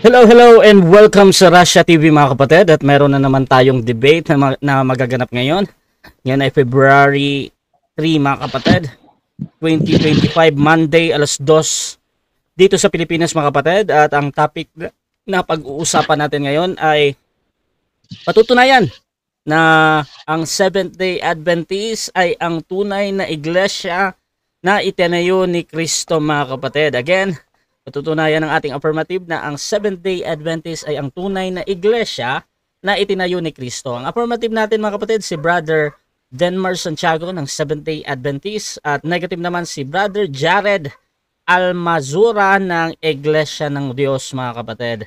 Hello and welcome sa Russia TV mga kapatid, at meron na naman tayong debate na magaganap ngayon. Yan ay February 3 mga kapatid, 2025, Monday alas 2 dito sa Pilipinas mga kapatid. At ang topic na pag-uusapan natin ngayon ay patutunayan na ang Seventh-day Adventist ay ang tunay na iglesia na itinayo ni Kristo mga kapatid. Again, patutunayan ng ating affirmative na ang Seventh-day Adventist ay ang tunay na iglesia na itinayo ni Kristo. Ang affirmative natin mga kapatid, si Brother Denmar Santiago ng Seventh-day Adventist, at negative naman si Brother Jared Almazura ng Iglesia ng Diyos mga kapatid.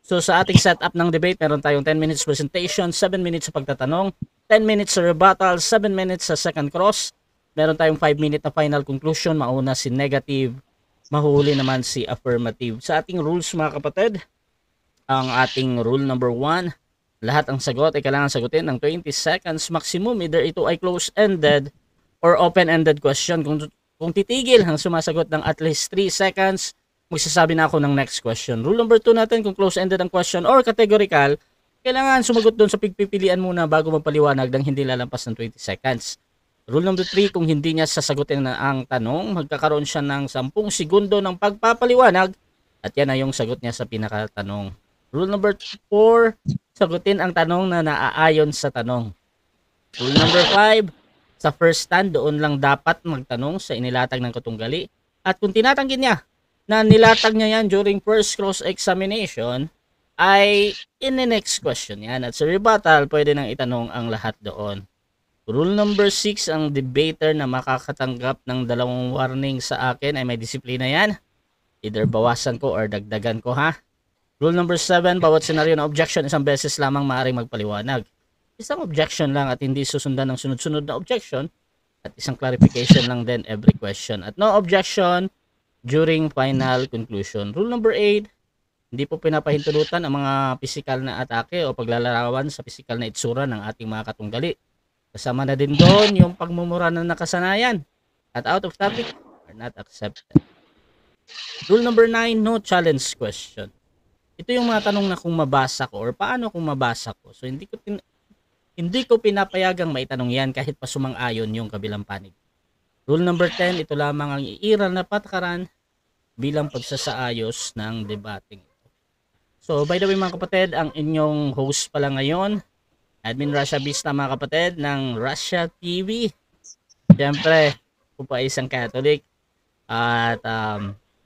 So sa ating setup ng debate, meron tayong 10 minutes presentation, 7 minutes sa pagtatanong, 10 minutes sa rebuttal, 7 minutes sa second cross. Meron tayong 5 minute na final conclusion, mauna si negative, mahuli naman si affirmative. Sa ating rules mga kapatid, ang ating rule number 1, lahat ang sagot ay kailangan sagutin ng 20 seconds maximum. Either ito ay close-ended or open-ended question. Kung titigil ang sumasagot ng at least 3 seconds, magsasabi na ako ng next question. Rule number 2 natin, kung close-ended ang question or categorical, kailangan sumagot doon sa pagpipilian muna bago magpaliwanag ng hindi lalampas ng 20 seconds. Rule number 3, kung hindi niya sasagutin na ang tanong, magkakaroon siya ng 10 segundo ng pagpapaliwanag at yan na yung sagot niya sa pinakatanong. Rule number 4, sagutin ang tanong na naaayon sa tanong. Rule number 5, sa first stand doon lang dapat magtanong sa inilatag ng katunggali. At kung tinatanggi niya na nilatag niya yan during first cross-examination, ay in the next question yan. At sa rebuttal, pwede nang itanong ang lahat doon. Rule number 6, ang debater na makakatanggap ng 2 warning sa akin ay may disiplina yan. Either bawasan ko or dagdagan ko ha. Rule number 7, bawat senaryo na objection, isang beses lamang maaaring magpaliwanag. Isang objection lang at hindi susundan ng sunod-sunod na objection, at isang clarification lang din every question. At no objection during final conclusion. Rule number 8, hindi po pinapahintulutan ang mga pisikal na atake o paglalarawan sa pisikal na itsura ng ating mga katunggali. Kasama na din doon yung pagmumura ng nakasanayan at out of topic are not accepted. Rule number 9, no challenge question. Ito yung mga tanong na kung mabasa ko or paano kung mabasa ko. So hindi ko pinapayagang maitanong yan kahit pa sumang-ayon yung kabilang panig. Rule number 10, ito lamang ang iiral na patakaran bilang pagsasaayos ng debating ito. So by the way mga kapatid, ang inyong host pala ngayon, Admin Russia Vista mga kapatid ng Russia TV. Siyempre, po pa isang Catholic at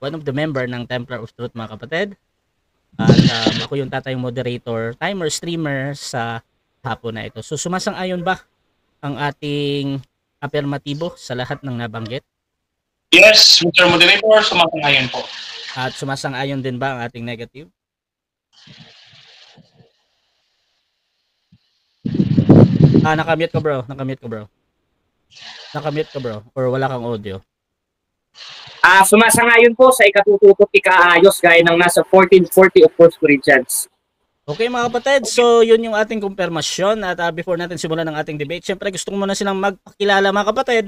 one of the member ng Templar of Truth mga kapatid. At ako yung tatayong moderator, timer, streamer sa hapon na ito. So sumasang-ayon ba ang ating affirmatibo sa lahat ng nabanggit? Yes, Mr. Moderator, sumasang-ayon po. At sumasang-ayon din ba ang ating negative? Nakamute ko bro. Nakamute ko bro. Or wala kang audio. Sumasang-ayon po sa ikatututot ikaayos gaya ng nasa 1440 of 1 Corinthians. Okay mga kapatid, so yun yung ating kumpirmasyon. At before natin simulan ng ating debate, syempre gusto ko muna silang magpakilala mga kapatid.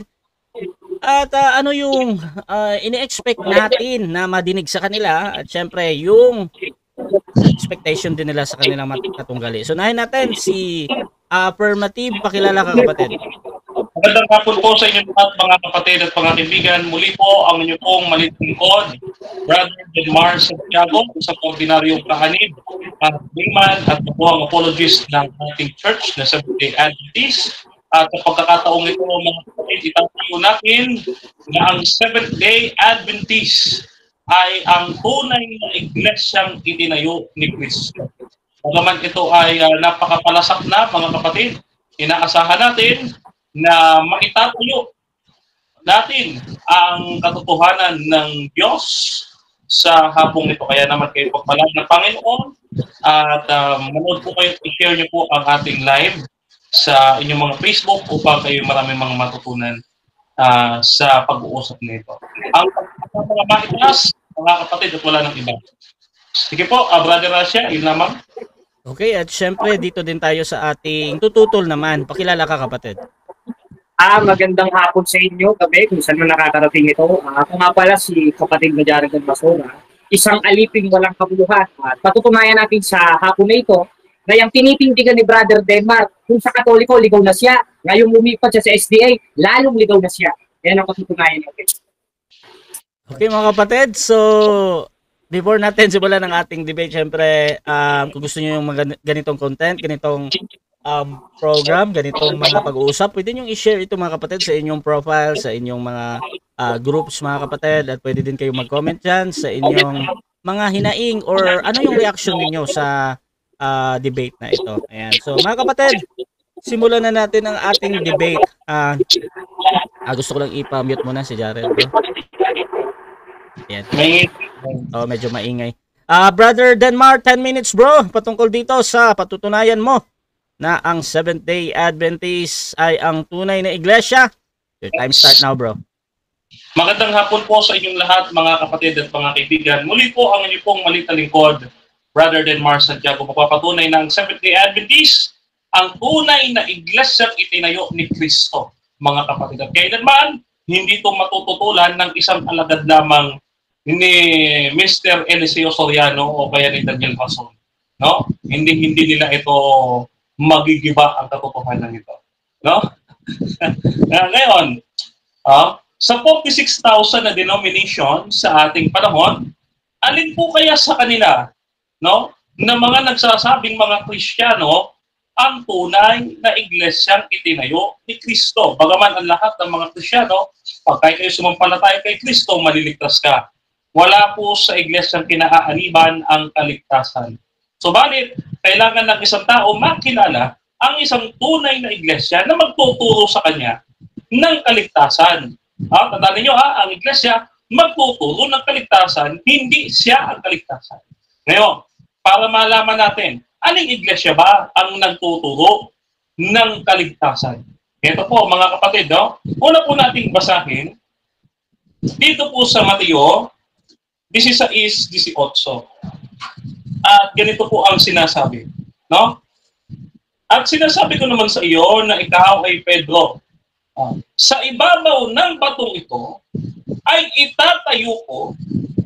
At ano yung ini-expect natin na madinig sa kanila. At syempre yung expectation din nila sa kanilang katunggali. So nahin natin si affirmative, pakilala ka kapatid. Magandang hapon po sa inyo lahat mga kapatid at mga kaibigan. Muli po ang inyo pong maliit lingkod, Brother Denmar Santiago, sa ordinaryong kahanib at layman at po ang apologist ng ating church na Seventh-day Adventist. At sa pagkakataong ito mga kapatid, itatayo natin na ang Seventh-day Adventist ay ang tunay na iglesyang itinayo ni Kristo. Bagaman ito ay napakapalasak na mga kapatid, inaasahan natin na maitatayo natin ang katotohanan ng Diyos sa hapong ito. Kaya naman kayo pagpalag ng Panginoon at manood po kayo, i-share niyo po ang ating live sa inyong mga Facebook upang kayo maraming mga matutunan sa pag-uusap nito. Ang mga maitas, mga kapatid, at wala ng iba. Sige po, Brother Russia, yun lamang. Okay, at syempre dito din tayo sa ating tututol naman. Pakilala ka kapatid. Magandang hapon sa inyo, gabi, kung saan man nakakarating ito. Ako nga pala si kapatid na Jared Almazura isang aliping walang kabuluhan. At patutunayan natin sa hapon na ito na yung tinitindigan ni Brother Denmark, kung sa Katoliko, ligaw na siya. Ngayong lumipat siya sa SDA, lalong ligaw na siya. Yan ang patutunayan natin. Okay mga kapatid, so before natin simulan ng ating debate, syempre kung gusto niyo yung mga ganitong content, ganitong program, ganitong mga pag-uusap, pwede nyo i-share ito mga kapatid sa inyong profile, sa inyong mga groups mga kapatid, at pwede din kayo mag-comment dyan sa inyong mga hinaing or ano yung reaction niyo sa debate na ito. Ayan. So mga kapatid, simulan na natin ang ating debate. Gusto ko lang ipa-mute muna si Jared, bro. Ayan. Oh, medyo maingay. Brother Denmark, 10 minutes bro, patungkol dito sa patutunayan mo na ang Seventh-day Adventist ay ang tunay na iglesia. Your time start now, bro. Magandang hapon po sa inyong lahat, mga kapatid at mga kaibigan. Muli po ang inyong pong maliit na lingkod, Brother Denmark Santiago, magpapatunay ng Seventh-day Adventist, ang tunay na iglesyang itinayo ni Kristo, mga kapatid. At kailanman, hindi ito matututulan ng isang alagad lamang ni Mr. Eliseo Soriano o kaya ni Daniel Mason. No? Hindi nila ito magigiba ang katotohanan nito. No? Ngayon, sa 46,000 na denomination sa ating panahon, alin po kaya sa kanila, no, na mga nagsasabing mga Kristiyano ang tunay na iglesyang itinayo ni Kristo? Bagaman ang lahat ng mga Kristiyano, pag kayo sumampalataya kay Kristo, maliligtas ka. Wala po sa iglesyang kinaaaniban ang kaligtasan. Subalit, kailangan ng isang tao makilala ang isang tunay na iglesia na magtuturo sa kanya ng kaligtasan. Tandaan niyo ang iglesia magtuturo ng kaligtasan, hindi siya ang kaligtasan. Ngayon, para malaman natin, aling iglesia ba ang nagtuturo ng kaligtasan? Ito po mga kapatid, no? Una po nating basahin dito po sa Mateo 16:18. At ganito po ang sinasabi, no? At sinasabi ko naman sa iyo na ikaw ay Pedro. Sa ibabaw ng batong ito ay itatayo ko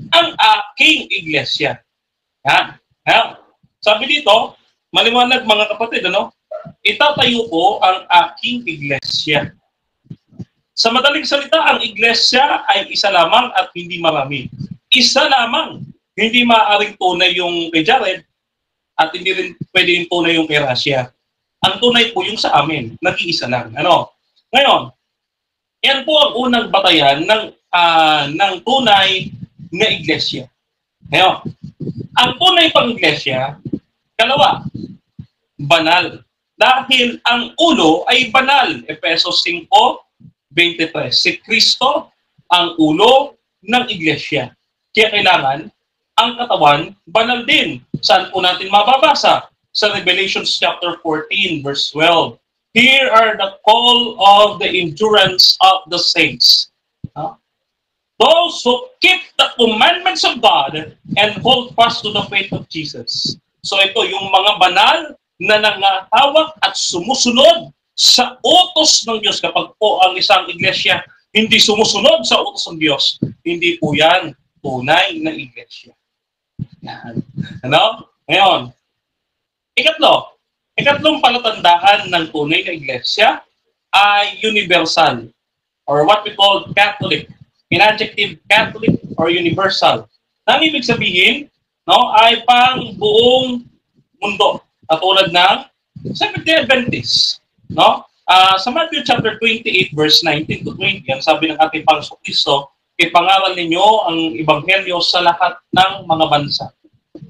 ang aking iglesia. Yan. Sabi dito, maliwanag mga kapatid, ano? Itatayo ko ang aking iglesia. Sa madaling salita, ang iglesia ay isa lamang at hindi marami. Isa lamang. Hindi maaaring tunay yung kay Jared at hindi rin pwede yung tunay yung kay Rasya. Ang tunay po yung sa amin. Nag-iisa lang. Ano? Ngayon, yan po ang unang batayan ng tunay na iglesia. Ngayon, ang tunay pang iglesia, kalawa, banal. Dahil ang ulo ay banal. Efesos 5:23. Si Kristo ang ulo ng iglesia. Kaya kailangan ang katawan, banal din. Saan po natin mababasa? Sa Revelation chapter 14, verse 12. Here are the call of the endurance of the saints. Those who keep the commandments of God and hold fast to the faith of Jesus. So ito, yung mga banal na nangahawak at sumusunod sa utos ng Diyos. Kapag po ang isang iglesia hindi sumusunod sa utos ng Diyos, hindi po yan tunay na iglesia. Ano? Ngayon, ikatlong palatandaan ng tunay na iglesia ay universal or what we call Catholic. In adjective, Catholic or universal. Ang ibig sabihin, no, ay pang buong mundo. Katulad ng Seventh-day Adventist. No? Sa Matthew chapter 28, verse 19 to 20, ang sabi ng ating Panginoon Kristo, ipangaral ninyo ang ebanghelyo sa lahat ng mga bansa.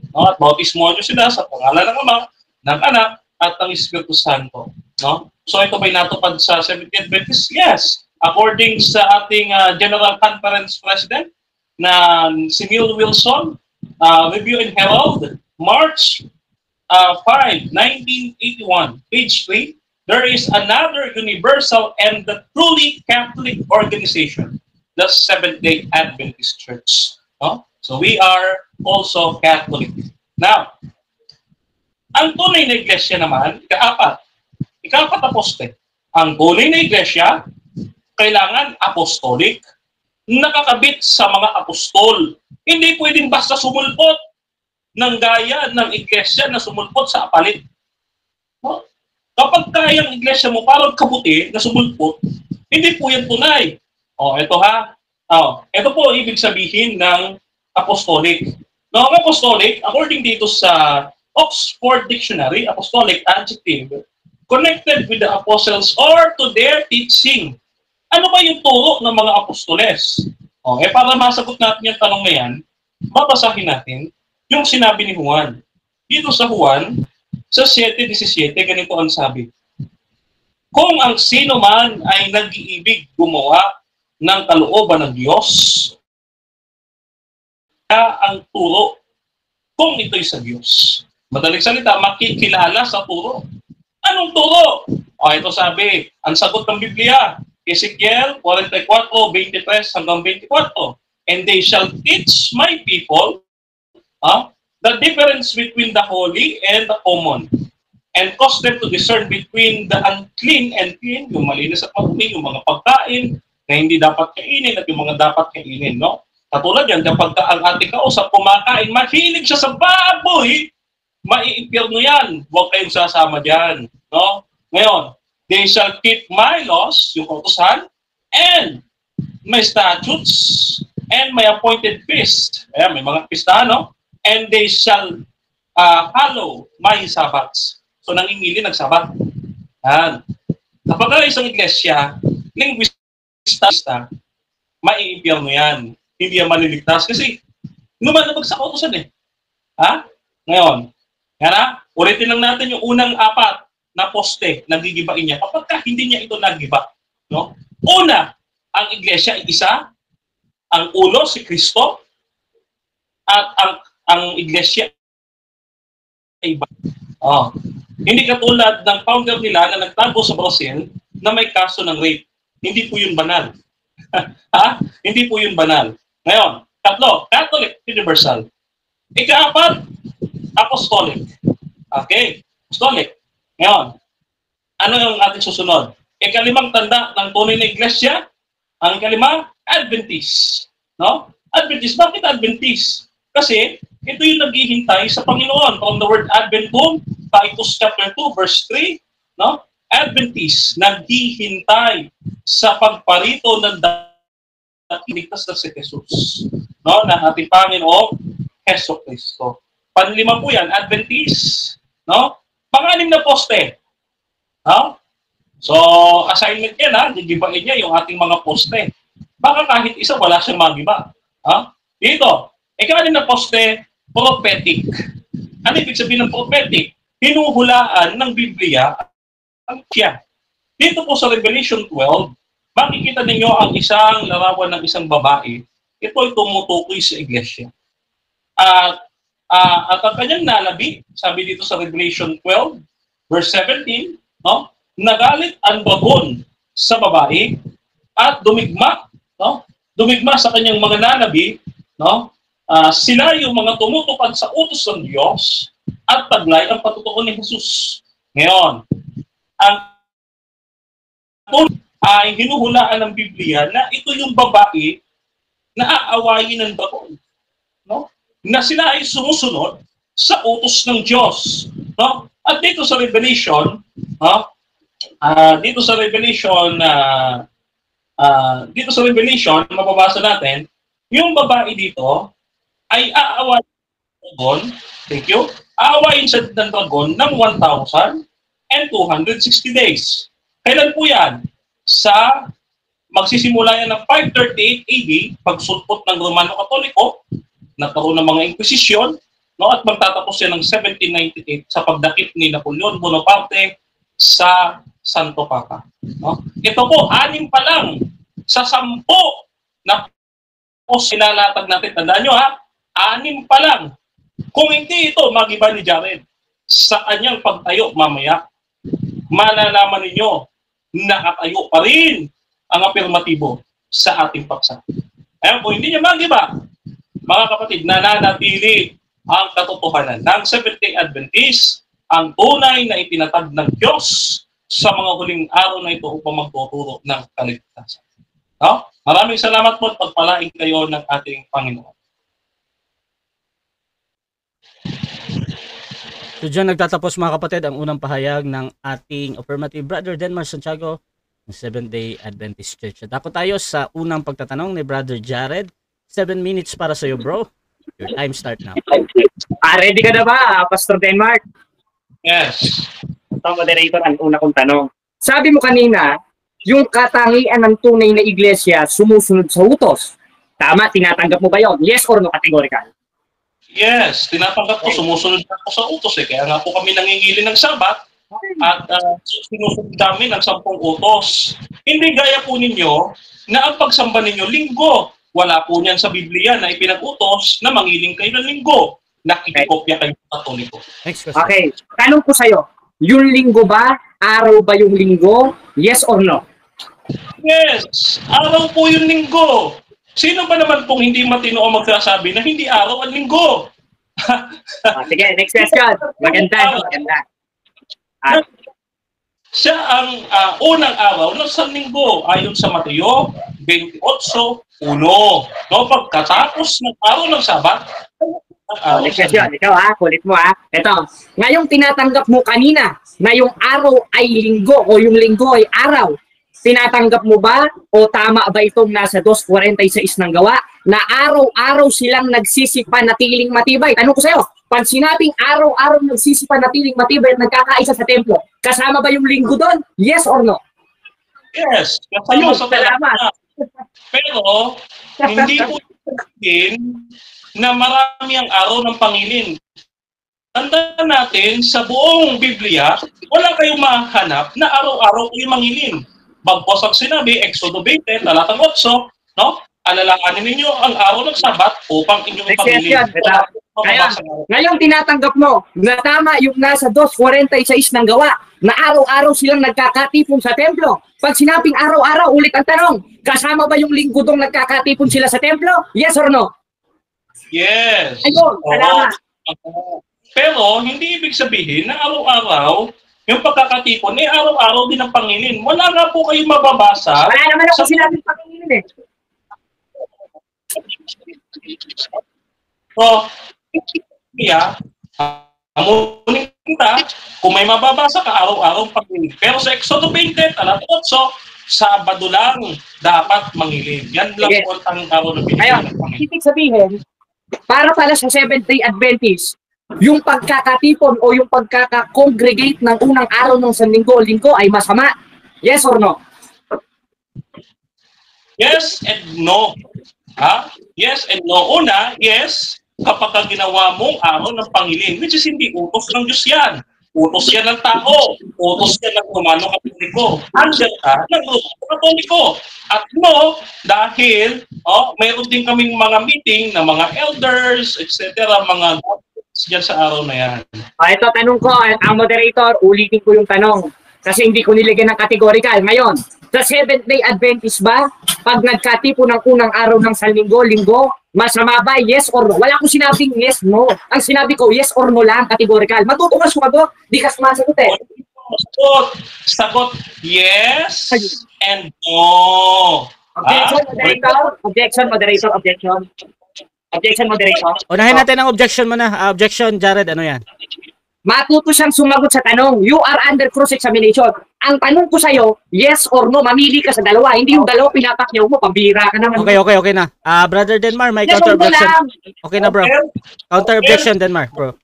No? At bautismo nyo sila sa pangalan ng Ama, ng Anak, at ng Espiritu Santo. No? So ito ba'y natupad sa Seventh-day Adventist? Yes. According sa ating General Conference President na si Neil Wilson, Review and Herald, March 5, 1981, page 3, there is another universal and the truly Catholic organization, the Seventh-day Adventist Church. So we are also Catholic. Now, ang tunay na iglesia naman, ika-apat aposte. Ang tunay na iglesia, kailangan apostolic, nakakabit sa mga apostol Hindi pwedeng basta sumulpot ng gaya ng iglesia na sumulpot sa apalit. No? Kapag kaya ang iglesia mo parang kabuti na sumulpot, hindi po yan tunay. Ito ha. Ito po ibig sabihin ng apostolic. No, ang apostolic, according dito sa Oxford Dictionary, apostolic adjective, connected with the apostles or to their teaching. Ano ba yung turo ng mga apostoles? Para masagot natin yung tanong na yan, babasahin natin yung sinabi ni Juan. Dito sa Juan, sa 7:17, ganito ang sabi. Kung ang sino man ay nag-iibig gumawa ng kalooban ng Diyos, ang turo kung ito'y sa Diyos. Madaling salita, makikilala sa turo. Anong turo? Ito sabi, ang sagot ng Biblia, Ezekiel 44:23 hanggang 24. And they shall teach my people the difference between the holy and the common, and cause them to discern between the unclean and clean, yung malinis at madumi, yung mga pagkain na hindi dapat kainin at yung mga dapat kainin, no? Katulad yan, kapag ang ating kausap kumakain, mahilig siya sa baboy, maiimpyerno yan. Huwag kayong sasama dyan. No? Ngayon, they shall keep my laws, yung kautusan, and my statutes, and my appointed feast. Ayan, may mga pista, no? And they shall follow my Sabbaths. So, nangingili ng Sabat. Yan. Kapag isang iglesia, linguista, maiimpyerno yan. Hindi yan maliligtas. Kasi, lumalabag sa kautusan eh. Ngayon, ulitin lang natin yung unang 4 na poste na gigibain niya. Kapag hindi niya ito nagiba, no? Una, ang iglesia ay isa, ang ulo si Kristo, at ang iglesia ay iba. Hindi katulad ng founder nila na nagtago sa Brazil na may kaso ng rape. Hindi po yun banal. Hindi po yun banal. Ngayon, 3, Catholic, universal. 4, apostolic. Okay, apostolic. Ngayon, ano yung ating susunod? 5 tanda ng tunay na iglesia. Ang 5, Adventist. No? Adventist, bakit Adventist? Kasi ito yung naghihintay sa Panginoon. From the word Adventum, Titus chapter 2, verse 3, no? Adventist, naghihintay sa pagparito ng ligtas na si Jesus, no, na ating Panginoong Hesus Kristo. Panlima po yan, Adventist, no? Pang-6 na poste. No? So, assignment yan, gigibain niya yung ating mga poste. Baka kahit isa, wala siyang magiba. Dito, 6 na poste, prophetic. Ano ibig sabihin ng prophetic? Hinuhulaan ng Biblia ang siya. Dito po sa Revelation 12, makikita ninyo ang isang larawan ng isang babae. Ito ay tumutukoy sa iglesia. At ang kanyang nalabi, sabi dito sa Revelation 12, verse 17, no? Nagalit ang dragon sa babae at dumigma, no? Dumigma sa kanyang mga nalabi, no? Sila yung mga tumutupad sa utos ng Diyos at taglay ang patutuon ni Jesus. Ngayon, ang ay hinuhulaan ng Biblia na ito yung babae na aawayin ng dragon, no? Na sila ay sumusunod sa utos ng Diyos, no? At dito sa Revelation, dito sa Revelation, mababasa natin, yung babae dito ay aawayin ng dragon, aawayin siya ng dragon ng 1,260 days. Kailan po yan? Sa magsisimula yan ng 538 AD, pagsulpot ng Romano Katoliko, nagkaroon ng mga inquisition, no, at magtatapos yan ng 1798 sa pagdakip ni Napoleon Bonaparte sa Santo Papa. No? Ito po, 6 pa lang sa 10 na post sinalatag natin. Tandaan nyo 6 pa lang. Kung hindi ito, magiba ni Jared sa kanyang pagtayo mamaya, malalaman ninyo nakatayo pa rin ang afirmatibo sa ating paksa. Ayan po, hindi niya magiba. Mga kapatid, nananatili ang katotohanan ng Seventh-day Adventist, ang tunay na itinatag ng Diyos sa mga huling araw na ito upang magtuturo ng kaligtasan. No? Maraming salamat po at pagpalain kayo ng ating Panginoon. So dyan nagtatapos mga kapatid ang unang pahayag ng ating affirmative Brother Denmar Santiago ng Seventh-day Adventist Church. At ako tayo sa unang pagtatanong ni Brother Jared. 7 minutes para sa iyo, bro. Your time start now. Ready ka na ba, Pastor Denmark? Yes. Ito, moderator, ang una kong tanong. Sabi mo kanina, yung katangian ng tunay na iglesia sumusunod sa utos. Tama, tinatanggap mo ba yon? Yes or no, categorical? Yes, tinatanggap ko, sumusunod ako sa utos eh. Kaya nga po kami nangingili ng Sabat at sinusunod namin ang 10 utos. Hindi gaya po ninyo na ang pagsamba ninyo linggo. Wala po niyan sa Biblia na ipinag-utos na mangiling kayo ng linggo. Nakikopya kayo ng Katoliko. Next question. Okay, tanong ko sa'yo, yung linggo ba? Araw ba yung linggo? Yes or no? Yes, araw po yung linggo. Sino ba naman pong hindi matino ang magsasabi na hindi araw ang linggo? Sige, next question. Maganda, maganda. Siya ang unang araw ng San Linggo ayon sa Mateo 28:1. No, pagkatapos ng araw ng Sabat, Next question. Ikaw kulit mo Ito, ngayong tinatanggap mo kanina na yung araw ay linggo o yung linggo ay araw, tinatanggap mo ba o tama ba itong nasa 2:46 ng gawa na araw-araw silang nagsipanatiling matibay? Tanong ko sa'yo, pag sinabing araw-araw nagsipanatiling matibay at nagkakaisa sa templo, kasama ba yung linggo doon? Yes or no? Yes, kasama sa salamat. Pero, hindi po sabihin na marami ang araw ng Pangilin. Tandaan natin, sa buong Biblia, wala kayong mahanap na araw-araw kayo mangilin. Bagpos ang sinabi, Exodo 20, talatang 8, no? Alalahanin ninyo ang araw ng Sabat upang inyong pangilin. Ngayon tinatanggap mo na tama yung nasa 2:46 ng gawa na araw-araw silang nagkakatipon sa templo. Pag sinabing araw-araw, ulit ang tanong, kasama ba yung linggo dong nagkakatipon sila sa templo? Yes or no? Yes. Ayun, salamat. Pero hindi ibig sabihin na araw-araw yung pagkakatipon ay araw-araw din ang Pangilin. Wala nga po kayong mababasa. Wala naman ako sinabing Pangilin eh. So, amunin kita, kung may mababasa ka, araw-araw Pangilin. Pero sa Exodo 20, talatang 8, Sabado lang dapat mangilin. Yan lang po ang araw ng Pangilin. Ibig sabihin, para pala sa Seventh-day Adventist, yung pagkakatipon o yung pagkaka-congregate ng unang araw ng San Linggo ay masama. Yes or no? Yes and no. Yes and no. Una, yes, kapag ginawa mong araw ng Pangilin, which is hindi utos ng Diyos yan. Utos yan ng tao. Utos yan ng Romano Katoliko. Andiyan ka ng Romano Katoliko. At no, dahil mayroon din kaming mga meeting ng mga elders, etc., mga diyan sa araw na yan. Ito, tanong ko, ang moderator, ulitin ko yung tanong. Kasi hindi ko nilagyan ng categorical. Ngayon, sa Seventh-day Adventist ba, pag nagkatipo ng unang araw ng San Linggo, masama ba? Yes or no? Wala akong sinabing yes, no. Ang sinabi ko, yes or no lang, categorical. Matuto ka sumagot, di ka sumasagot eh. Sagot, yes and no. Objection, moderator. Objection, moderator. Objection. Objection, moderator. Unahin natin ang objection mo na. Objection, Jared, ano yan? Matuto siyang sumagot sa tanong. You are under cross-examination. Ang tanong ko sa'yo, yes or no, mamili ka sa dalawa. Hindi yung dalawa pinapakyaw mo, pambira ka naman. Okay na. Brother Denmar, may counter-objection. Okay na, bro. Counter-objection, Denmar, bro.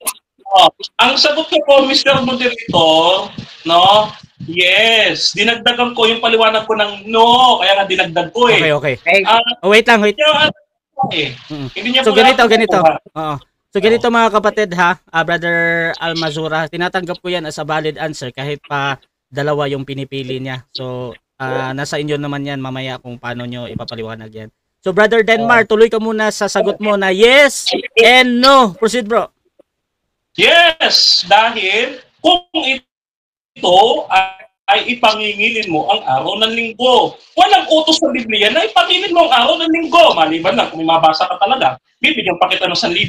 Ang sagot ko po, Mr. Moderator, no? Yes. Dinagdagan ko yung paliwanag ko ng no. Kaya nga dinagdag ko eh. Okay. Wait lang. So ganito. Oo. So ganito mga kapatid Brother Almazura, tinatanggap ko yan as a valid answer kahit pa dalawa yung pinipili niya. So nasa inyo naman yan mamaya kung paano nyo ipapaliwanag yan. So Brother Denmar, tuloy ka muna sa sagot mo na yes and no. Proceed, bro. Yes, dahil kung ito ay ipangingilin mo ang araw ng linggo. Walang utos sa Biblia na ipangilin mo ang araw ng linggo. Maliban lang kung may mabasa ka talaga, bibigyan pa kita ng 1,000.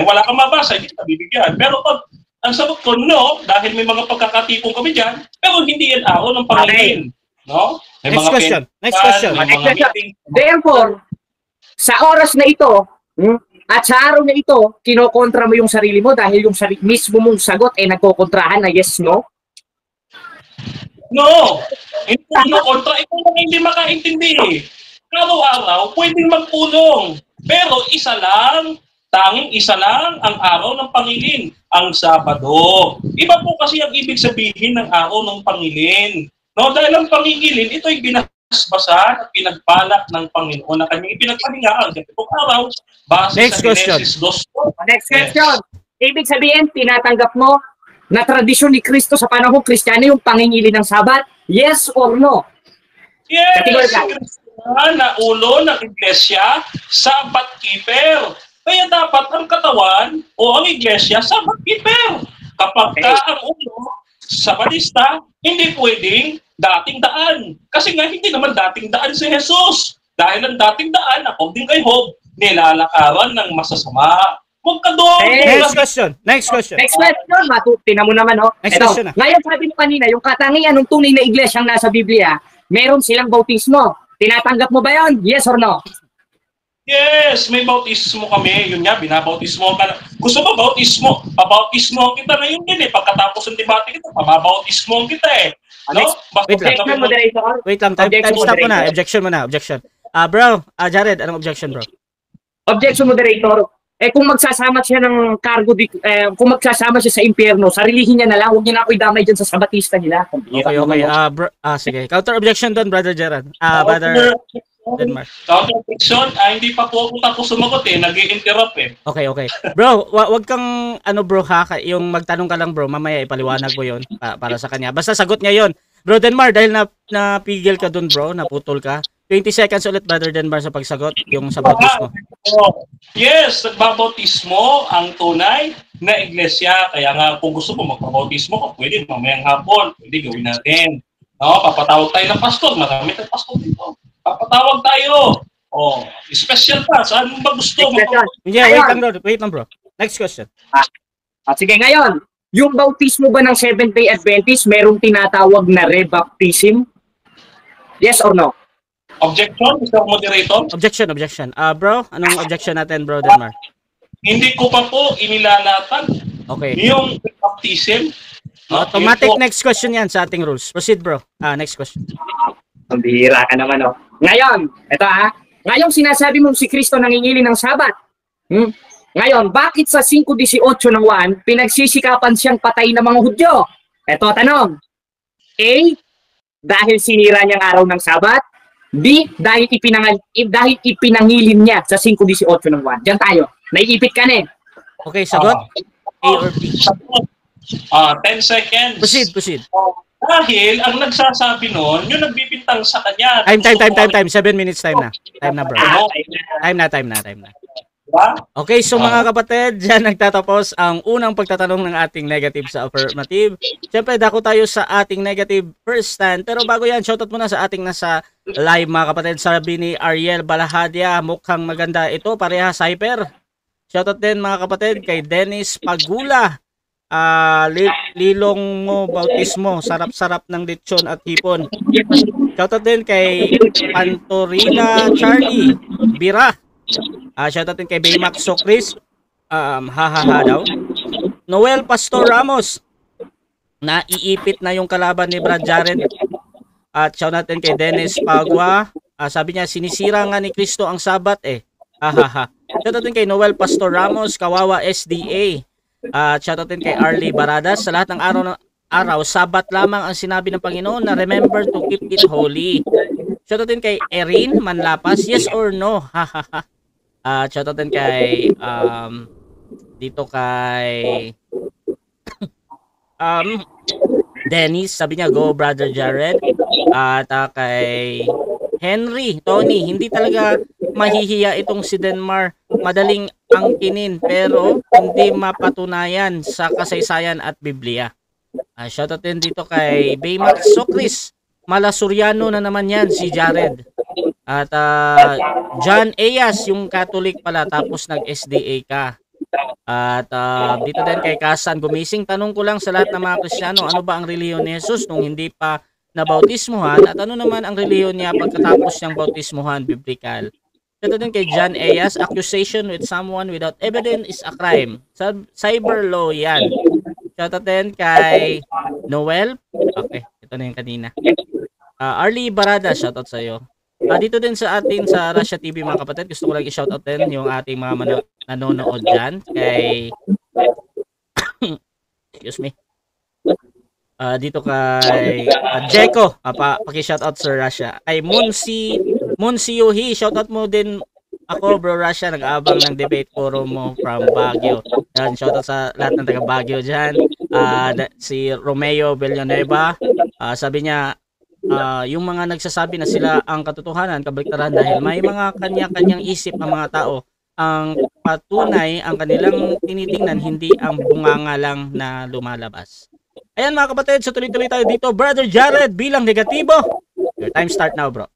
Wala kang mabasa, hindi ka bibigyan. Pero pag ang sagot ko, no, dahil may mga pagkakatipong kami dyan, pero hindi yan araw ng pangilin. No? May Next question. May mga meeting. Therefore, sa oras na ito, At sa araw na ito, kinokontra mo yung sarili mo dahil yung mismo mong sagot ay nagkokontrahan na yes, no? No! Hindi ko kontra. Ikaw lang hindi makaintindi. Araw-araw, pwedeng magpulong. Pero tanging isa lang ang araw ng Pangilin, ang Sabado. Iba po kasi ang ibig sabihin ng araw ng Pangilin. No, dahil ang pangingilin, ito ay binasbasan at pinagbalak ng Panginoon na kanyang ipinagpalingaan sa pitong araw base Next sa question. Genesis 2. Next question. Ibig sabihin, tinatanggap mo na tradisyon ni Kristo sa panahong Kristiyano yung pangingili ng Sabat? Yes or no? Yes! Categorical. Kristiyan na ulo ng iglesia, Sabbath keeper. Kaya dapat ang katawan o ang iglesia, Sabbath keeper. Kapag ka ang ulo, Sabadista, hindi pwedeng dating daan. Kasi nga, hindi naman dating daan si Jesus. Dahil ang dating daan, according kay Job, nilalakaran ng masasama. Huwag ka doon. Next question. Next question. Next question, tina mo naman, oh. Next Ito, question na. ngayon sabi mo kanina, yung katangian ng tunay na iglesyang nasa Biblia, meron silang bautismo. Tinatanggap mo ba yon? Yes or no? Yes, may bautismo kami. Yun nga, binabautismo ka. Gusto mo bautismo? Pabautismo kita ngayon din eh. Pagkatapos ng debate kita, pabautismo kita eh. No? Wait lang. Objection, moderator. Wait lang, time Objection, stop mo na. moderator. Objection mo na, objection. Bro, Jared, anong objection, bro? Objection, moderator. Kung magsasama siya ng cargo, kung magsasama siya sa impyerno, sarilihin niya na lang, huwag niya na ako idamay dyan sa sabatista nila. Okay. Bro, sige. Counter objection doon, Brother Gerard. Brother Denmark. Counter objection, hindi pa po ako tapos sumagot eh. Nag-i-interrupt eh. Okay. Bro, wag kang bro yung magtanong ka lang bro, mamaya ipaliwanag mo 'yon para sa kanya. Basta sagot niya 'yon. Bro Denmark, dahil napigil ka doon bro, naputol ka. 20 seconds ulit Brother Denmark sa pagsagot yung sa bautismo. Yes, nagbabautismo ang tunay na iglesia. Kaya nga kung gusto mo magpabautismo ka, pwede mamayang hapon, pwede gawin natin. No, papatawag tayo ng pastor, marami tayong pastor dito. Papatawag tayo. Special pa. Saan mo ba gusto? Hindi, wait lang bro. Next question. Sige, ngayon, yung bautismo ba ng Seventh-day Adventist, merong tinatawag na rebaptism? Yes or no? Objection, Mr. Moderator? Objection. Bro, anong objection natin, bro Denmark? Hindi ko pa po inilalatag Okay. yung baptism. Automatic next question yan sa ating rules. Proceed, bro. Next question. Ang bihira ka naman, oh. Ngayon, ito ngayong sinasabi mong si Kristo nangingili ng Sabat. Ngayon, bakit sa 5:18 ng 1, pinagsisikapan siyang patay ng mga Hudyo? Ito, tanong. A, dahil sinira niyang araw ng Sabat. B, dahil ipinangilin niya sa 5:18 ng 1. Diyan tayo. Naiipit ka na eh. Okay, sagot? A or B? 10 seconds. Proceed. Dahil ang nagsasabi nun, yung nagbibintang sa kanya. Time. 7 minutes time na. Time na, bro. Time na. Diba? Okay, so mga kapatid, dyan nagtatapos ang unang pagtatanong ng ating negative sa affirmative. Siyempre, dako tayo sa ating negative first stand. Pero bago yan, shoutout muna sa ating nasa live mga kapatid. Sabi ni Ariel Balahadia, mukhang maganda ito, parehas hyper. Shoutout din mga kapatid kay Dennis Pagula. Lilong mo, bautismo, sarap-sarap ng lechon at hipon. Shoutout din kay Pantorina Charlie Bira. Shoutout din kay Baymax Socris. Daw. Noel Pastor Ramos. Naiipit na yung kalaban ni Brad Jared. At shoutout din kay Dennis Pagua. Sabi niya, sinisira nga ni Kristo ang Sabat eh. Shoutout din kay Noel Pastor Ramos, Kawawa SDA. Shoutout din kay Arlie Baradas. Sa lahat ng araw, Sabat lamang ang sinabi ng Panginoon na remember to keep it holy. Shoutout din kay Erin Manlapas, yes or no? Shoutout din kay dito kay Dennis, sabi niya go Brother Jared. At kay Henry, Tony, hindi talaga mahihiya itong si Denmark. Madaling angkinin pero hindi mapatunayan sa kasaysayan at Biblia. Shoutout din dito kay Baymax Socris. Malasuriano na naman yan si Jared. At John Ayas, yung Catholic pala, tapos nag-SDA ka. At dito din kay Kasan Gumising, tanong ko lang sa lahat ng mga Kristiyano, ano ba ang reliyon ni Jesus nung hindi pa nabautismuhan? At ano naman ang reliyon niya pagkatapos niyang bautismuhan, biblical? Shoutout din kay John Ayas. Accusation with someone without evidence is a crime. Cyber law yan. Shoutout din kay Noel. Okay, ito na yung kanina. Arlie Barada, shoutout sa'yo. Dito din sa atin sa Russia TV mga kapatid, gusto ko lang i-shoutout din yung ating mga nanonood dyan. Kay excuse me. Dito kay Jeko, paki-shoutout sa Russia. Kay Munsi Yuhi, shoutout mo din ako bro Russia, nag-aabang ng debate forum mo from Baguio. Yan, shoutout sa lahat ng taga Baguio dyan. Si Romeo Villanueva, sabi niya, yung mga nagsasabi na sila ang katotohanan, kabaliktaran dahil may mga kanya-kanyang isip ang mga tao. Ang patunay, ang kanilang tinitingnan, hindi ang bunganga lang na lumalabas. Ayan mga kapatid, so tuloy-tuloy tayo dito. Brother Jared, bilang negatibo. Your time start now, bro.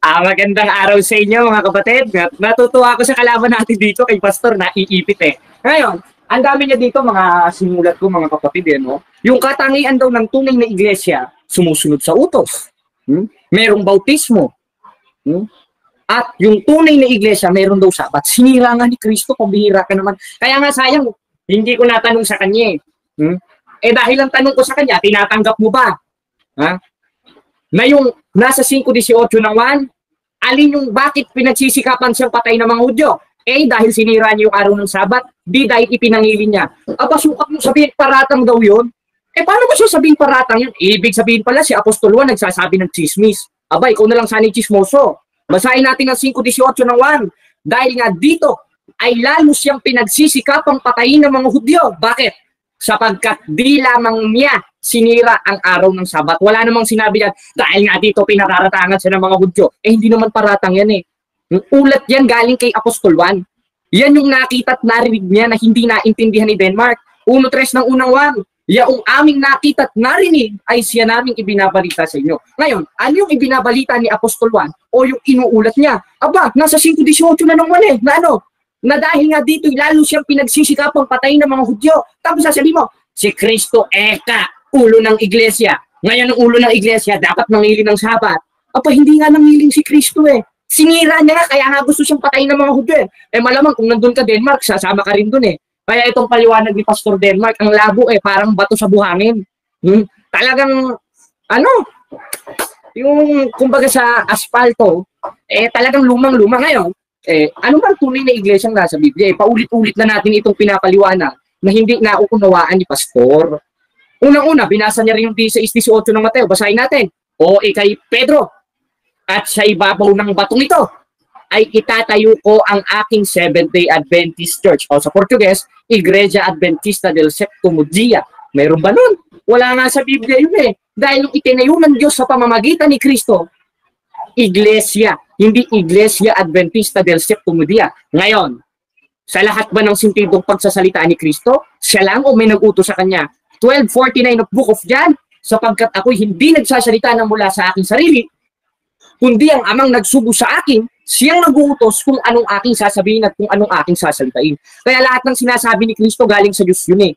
Magandang araw sa inyo mga kapatid. Natutuwa ako sa kalaban natin dito kay Pastor na iipit eh. Ngayon, ang dami niya dito mga simulat ko mga kapatid eh, no? Yung katangian daw ng tunay na iglesia, sumusunod sa utos. Merong bautismo. At yung tunay na iglesia, meron daw sabat. Sinira nga ni Kristo, pambihira ka naman. Kaya nga sayang, hindi ko natanong sa kanya eh. Dahil ang tanong ko sa kanya, tinatanggap mo ba? Na yung nasa 5:18 ng 1, alin yung bakit pinagsisikapan siyang patay ng mga Hudyo? Dahil sinira niya yung araw ng Sabat, di dahil ipinangilin niya. Sukat mo sabihin paratang daw yun? Paano mo siya sabihin paratang yun? Ibig sabihin pala si Apostol Juan nagsasabi ng chismis. Ikaw na lang sana yung chismoso. Basahin natin ang 5:18 ng 1. Dahil nga dito ay lalo siyang pinagsisikapang patayin ng mga Hudyo. Bakit? Sapagkat di lamang niya sinira ang araw ng Sabat. Wala namang sinabi yan, dahil nga dito pinararatangan siya ng mga Hudyo. Hindi naman paratang yan eh. Ulat yan galing kay Apostol Juan. Yan yung nakita at narinig niya na hindi naintindihan ni Denmark. 1:3 ng unang 1. Yaong aming nakita at narinig ay siya naming ibinabalita sa inyo. Ngayon, ano yung ibinabalita ni Apostol Juan o yung inuulat niya? Nasa 5:18 na ng 1 eh. Na dahil nga dito lalo siyang pinagsisikapang patayin ng mga Hudyo. Tapos sasabihin mo, si Kristo ulo ng iglesia. Ngayon ang ulo ng iglesia dapat nangiling ng Sabat. Hindi nga nangiling si Kristo eh. Sinira niya nga, kaya nga gusto siyang patayin ng mga Hudyo eh. Malamang kung nandun ka Denmark, sasama ka rin dun eh. Kaya itong paliwanag ni Pastor Denmark, ang labo eh, parang bato sa buhangin. Talagang, yung kumbaga sa asfalto, talagang lumang-luma ngayon. Ano bang tunay na iglesia nasa Biblia? Paulit-ulit na natin itong pinapaliwanag na hindi nauunawaan ni Pastor. Unang-una, binasa niya rin yung 16:18 ng Mateo. Basahin natin. Kay Pedro, at sa ibabaw ng batong ito ay itatayo ko ang aking Seventh-day Adventist Church. Sa Portuguese, Igreja Adventista del Sétimo Dia. Meron ba nun? Wala nga sa Biblia yun eh. Dahil yung itinayo ng Diyos sa pamamagitan ni Kristo, iglesia, hindi Iglesia Adventista del Sétimo Dia. Ngayon, sa lahat ba ng sintidong pagsasalita ni Kristo, siya lang o may nag-utos sa kanya? 12:49 of Book of John, sapagkat ako'y hindi nagsasalita ng mula sa aking sarili, kundi ang amang nagsugo sa akin, siyang nag-uutos kung anong aking sasabihin at kung anong aking sasalitain. Kaya lahat ng sinasabi ni Kristo galing sa Diyos yun eh.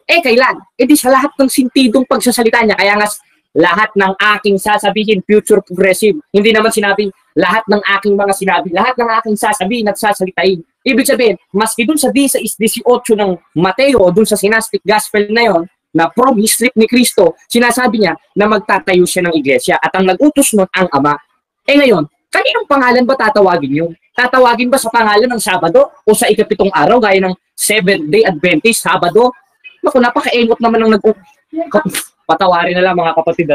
Kailan? Di sa lahat ng sintidong pagsasalita niya. Kaya nga lahat ng aking sasabihin, future progressive. Hindi naman sinabing lahat ng aking mga sinabi, lahat ng aking sasabihin at sasalitain. Ibig sabihin, maski dun sa 18 ng Mateo o dun sa synastic gospel na yon, na from history ni Kristo, sinasabi niya na magtatayo siya ng iglesia at ang nag-utos nun ang Ama. Ngayon, kaninong pangalan ba tatawagin yun? Tatawagin ba sa pangalan ng Sabado o sa ikapitong araw gaya ng Seventh-day Adventist Sabado? Napaka-engot naman ng patawarin na lang mga kapatid,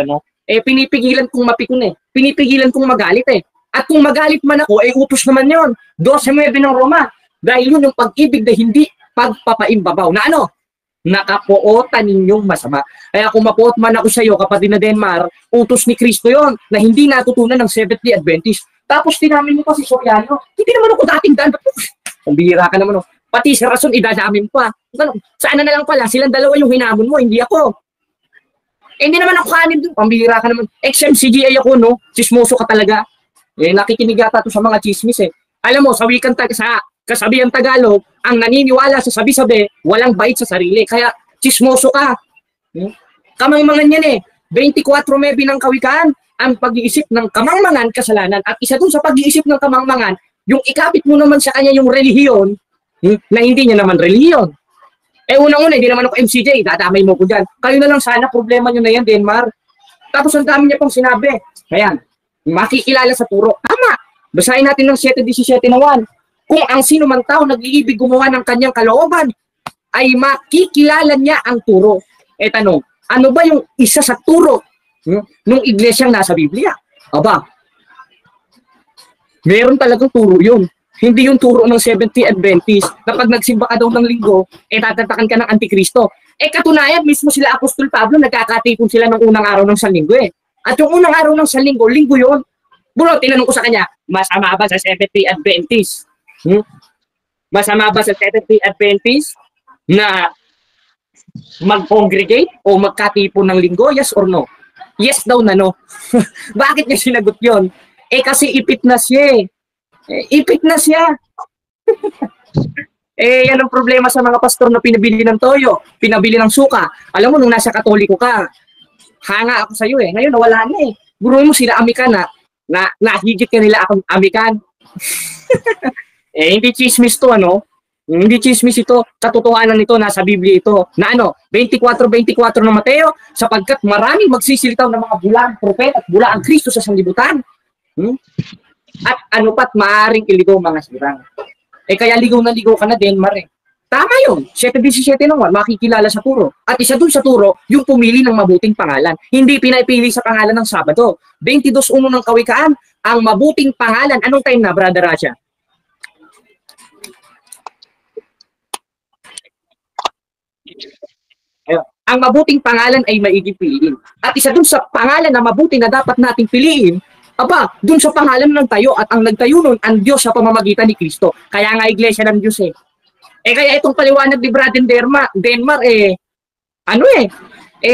pinipigilan kong mapikon eh. Pinipigilan kong magalit eh. At kung magalit man ako, utos naman yun. 12:9 ng Roma. Dahil yun yung pag-ibig na hindi pagpapaimbabaw. Na nakapootan ninyong masama. Kaya kung mapuot man ako sa iyo, kapatid na Denmark, utos ni Kristo yon na hindi natutunan ng Seventh-day Adventist. Tapos tinamin mo pa si Soriano. Hindi naman ako dating dan. Ang bihira ka naman. Pati si Rason, idadamin pa. Sana na lang pala, silang dalawa yung hinamon mo, hindi ako. Hindi naman ako kanin doon. Ang bihira ka naman. XMCGA ako, Chismoso ka talaga. Nakikinig yata to sa mga chismis eh. Alam mo, sa kasabihan Tagalog, ang naniniwala sa sabi-sabi, walang bait sa sarili. Kaya, chismoso ka. Kamangmangan yan eh. 24:9 ng Kawikaan. ang pag-iisip ng kamangmangan, kasalanan. At isa dun sa pag-iisip ng kamangmangan, yung ikapit mo naman sa kanya yung relihiyon, na hindi niya naman relihiyon. Unang-una, hindi naman ako MCJ, dadamay mo ko dyan. Kayo na lang sana, problema nyo na yan, Denmar. Tapos ang dami niya pong sinabi. Ayan, makikilala sa turo. Tama. Basahin natin ng 7:17 na 1. Kung ang sino man tao nag-iibig gumawa ng kanyang kalooban, ay makikilala niya ang turo. Tanong, ano ba yung isa sa turo nung iglesyang nasa Biblia? Aba, meron talagang turo yun. Hindi yung turo ng Seventh-day Adventist na pag nagsimba ka daw ng linggo, tatatakan ka ng Antikristo. Katunayan, mismo sila Apostol Pablo, nagkakatipon sila ng unang araw ng Sanlinggo At yung unang araw ng Sanlinggo, linggo yun. Bro, tinanong ko sa kanya, masama ba sa Seventh-day Adventist? Masama ba sa Seventh-day Adventist na mag-congregate o magkatipon ng linggo? Yes or no? Yes daw na no. Bakit niya sinagot yun? Kasi ipit na siya Ipit na siya. Yan ang problema sa mga pastor na pinabili ng toyo, pinabili ng suka. Alam mo, nung nasa Katoliko ka, hanga ako sa'yo Ngayon, nawala na Guruin mo sila Amikan na nahigit ka nila akong Amikan. Hindi chismis to, Hindi chismis ito. Katotohanan nito, nasa Biblia ito. Na 24:24 ng Mateo, sapagkat maraming magsisilitaw ng mga bulang propeta at bulang Kristo sa sanglibutan. At pat maaaring iligaw mga sirang. Kaya ligaw na ligaw ka na, Denmar Tama yun. 7:17 naman, makikilala sa turo. At isa dun sa turo, yung pumili ng mabuting pangalan. Hindi pinapili sa pangalan ng Sabado. 22:1 ng Kawikaan, ang mabuting pangalan. Anong time na, Brother Rasha? Ang mabuting pangalan ay maiging piliin. At isa dun sa pangalan na mabuti na dapat nating piliin, dun sa pangalan ng tayo at ang nagtayo nun, ang Diyos sa pamamagitan ni Kristo. Kaya nga iglesia ng Diyos kaya itong paliwanag ni Brother Denmar,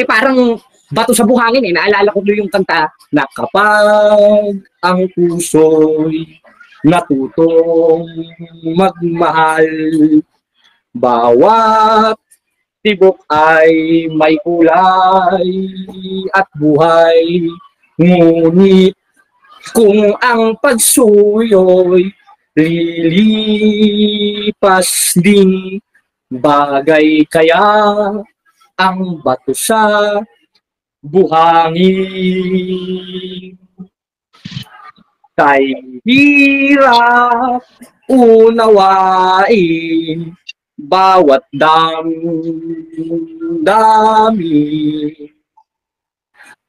parang bato sa buhangin Naalala ko yung kanta na kapag ang puso'y natutong magmahal, bawat tibok ay may kulay at buhay. Ngunit kung ang pagsuyo'y lilipas din, bagay kaya ang bato sa buhangin. Kay hirap unawain bawat damdamin.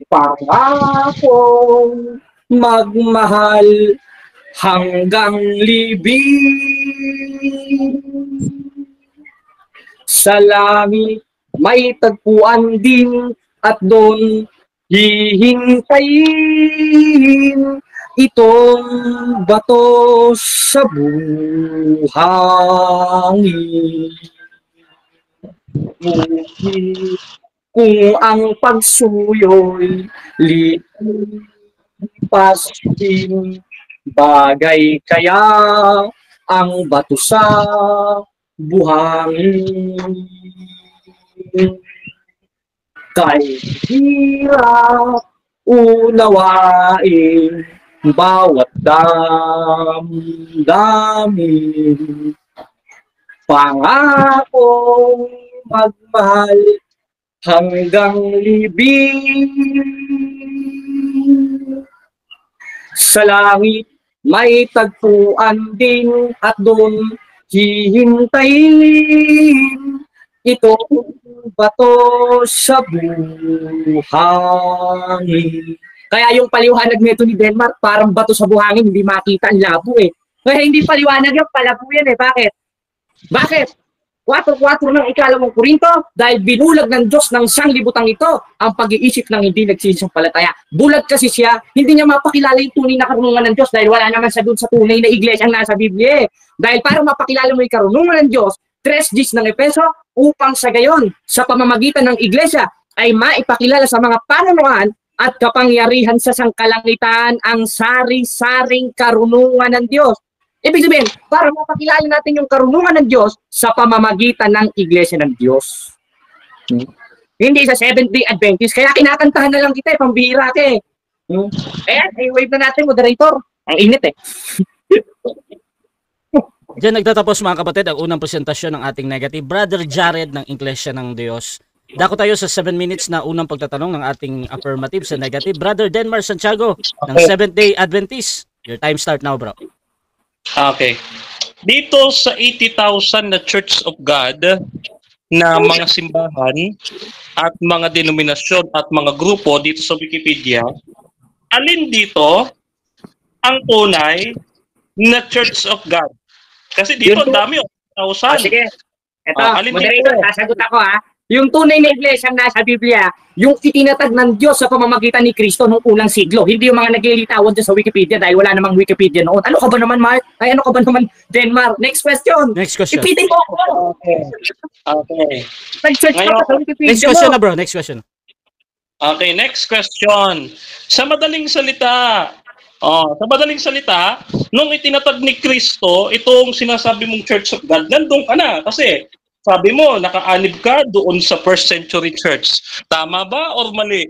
Pangakong magmahal hanggang libing. Sa langit may tagpuan din at doon hihintayin itong bato sa buhangin. Kung ang pagsuyo'y lipas din, bagay kaya ang bato sa buhangin. Kay hirap unawain bawat damdamin. Pangakong magmahal hanggang libing. Sa langit may tagpuan din at doon hihintayin itong bato sa buhangin. Kaya yung paliwanag nito ni Denmark, parang bato sa buhangin, hindi makita ang labo Kaya hindi paliwanag yung palabo yan Bakit? Bakit? 4:4 ng 2 Korinto, dahil binulag ng Diyos ng sanglibutang ito ang pag-iisip ng hindi nagsisampalataya. Bulag kasi siya, hindi niya mapakilala yung tunay na karunungan ng Diyos dahil wala naman sa doon sa tunay na iglesia ang nasa Biblia. Dahil para mapakilala mo yung karunungan ng Diyos, 3 Gs ng Efeso, upang sa gayon, sa pamamagitan ng iglesia, ay maipakilala sa mga panunuan at kapangyarihan sa sangkalangitan ang sari-saring karunungan ng Diyos. Ibig sabihin, para mapakilala natin yung karunungan ng Diyos sa pamamagitan ng iglesia ng Diyos. Hindi sa Seventh-day Adventist. Kaya kinakantahan na lang kita pambihira ka Ayan, i-wave na natin, moderator. Ang init eh. Diyan nagtatapos mga kapatid ang unang presentasyon ng ating negative. Brother Jared ng Iglesia ng Diyos. Dako tayo sa 7 minutes na unang pagtatanong ng ating affirmative sa negative. Brother Denmar Santiago ng Seventh-day Adventist. Your time start now, bro. Okay. Dito sa 80,000 na Church of God na mga simbahan at mga denominasyon at mga grupo dito sa Wikipedia, alin dito ang tunay na Church of God? Kasi dito ang dami, 1,000. Sige. Ito, alin moderator, dito? sasagot ako ha. Yung tunay na iglesia na nasa Biblia, yung itinatag ng Diyos sa pamamagitan ni Kristo noong unang siglo. Hindi yung mga naglilitawan dyan sa Wikipedia dahil wala namang Wikipedia noon. Ano ka ba naman, Mark? Ay, ano ka ba naman, Denmark? Next question. Next question. Ipitin mo ako. Okay. Nag-search ka pa sa Wikipedia Next question mo. na, bro. Next question. Okay, next question. Sa madaling salita, nung itinatag ni Kristo, itong sinasabi mong Church of God, nandun ka na. Kasi, sabi mo, nakaanib ka doon sa first century church. Tama ba or mali?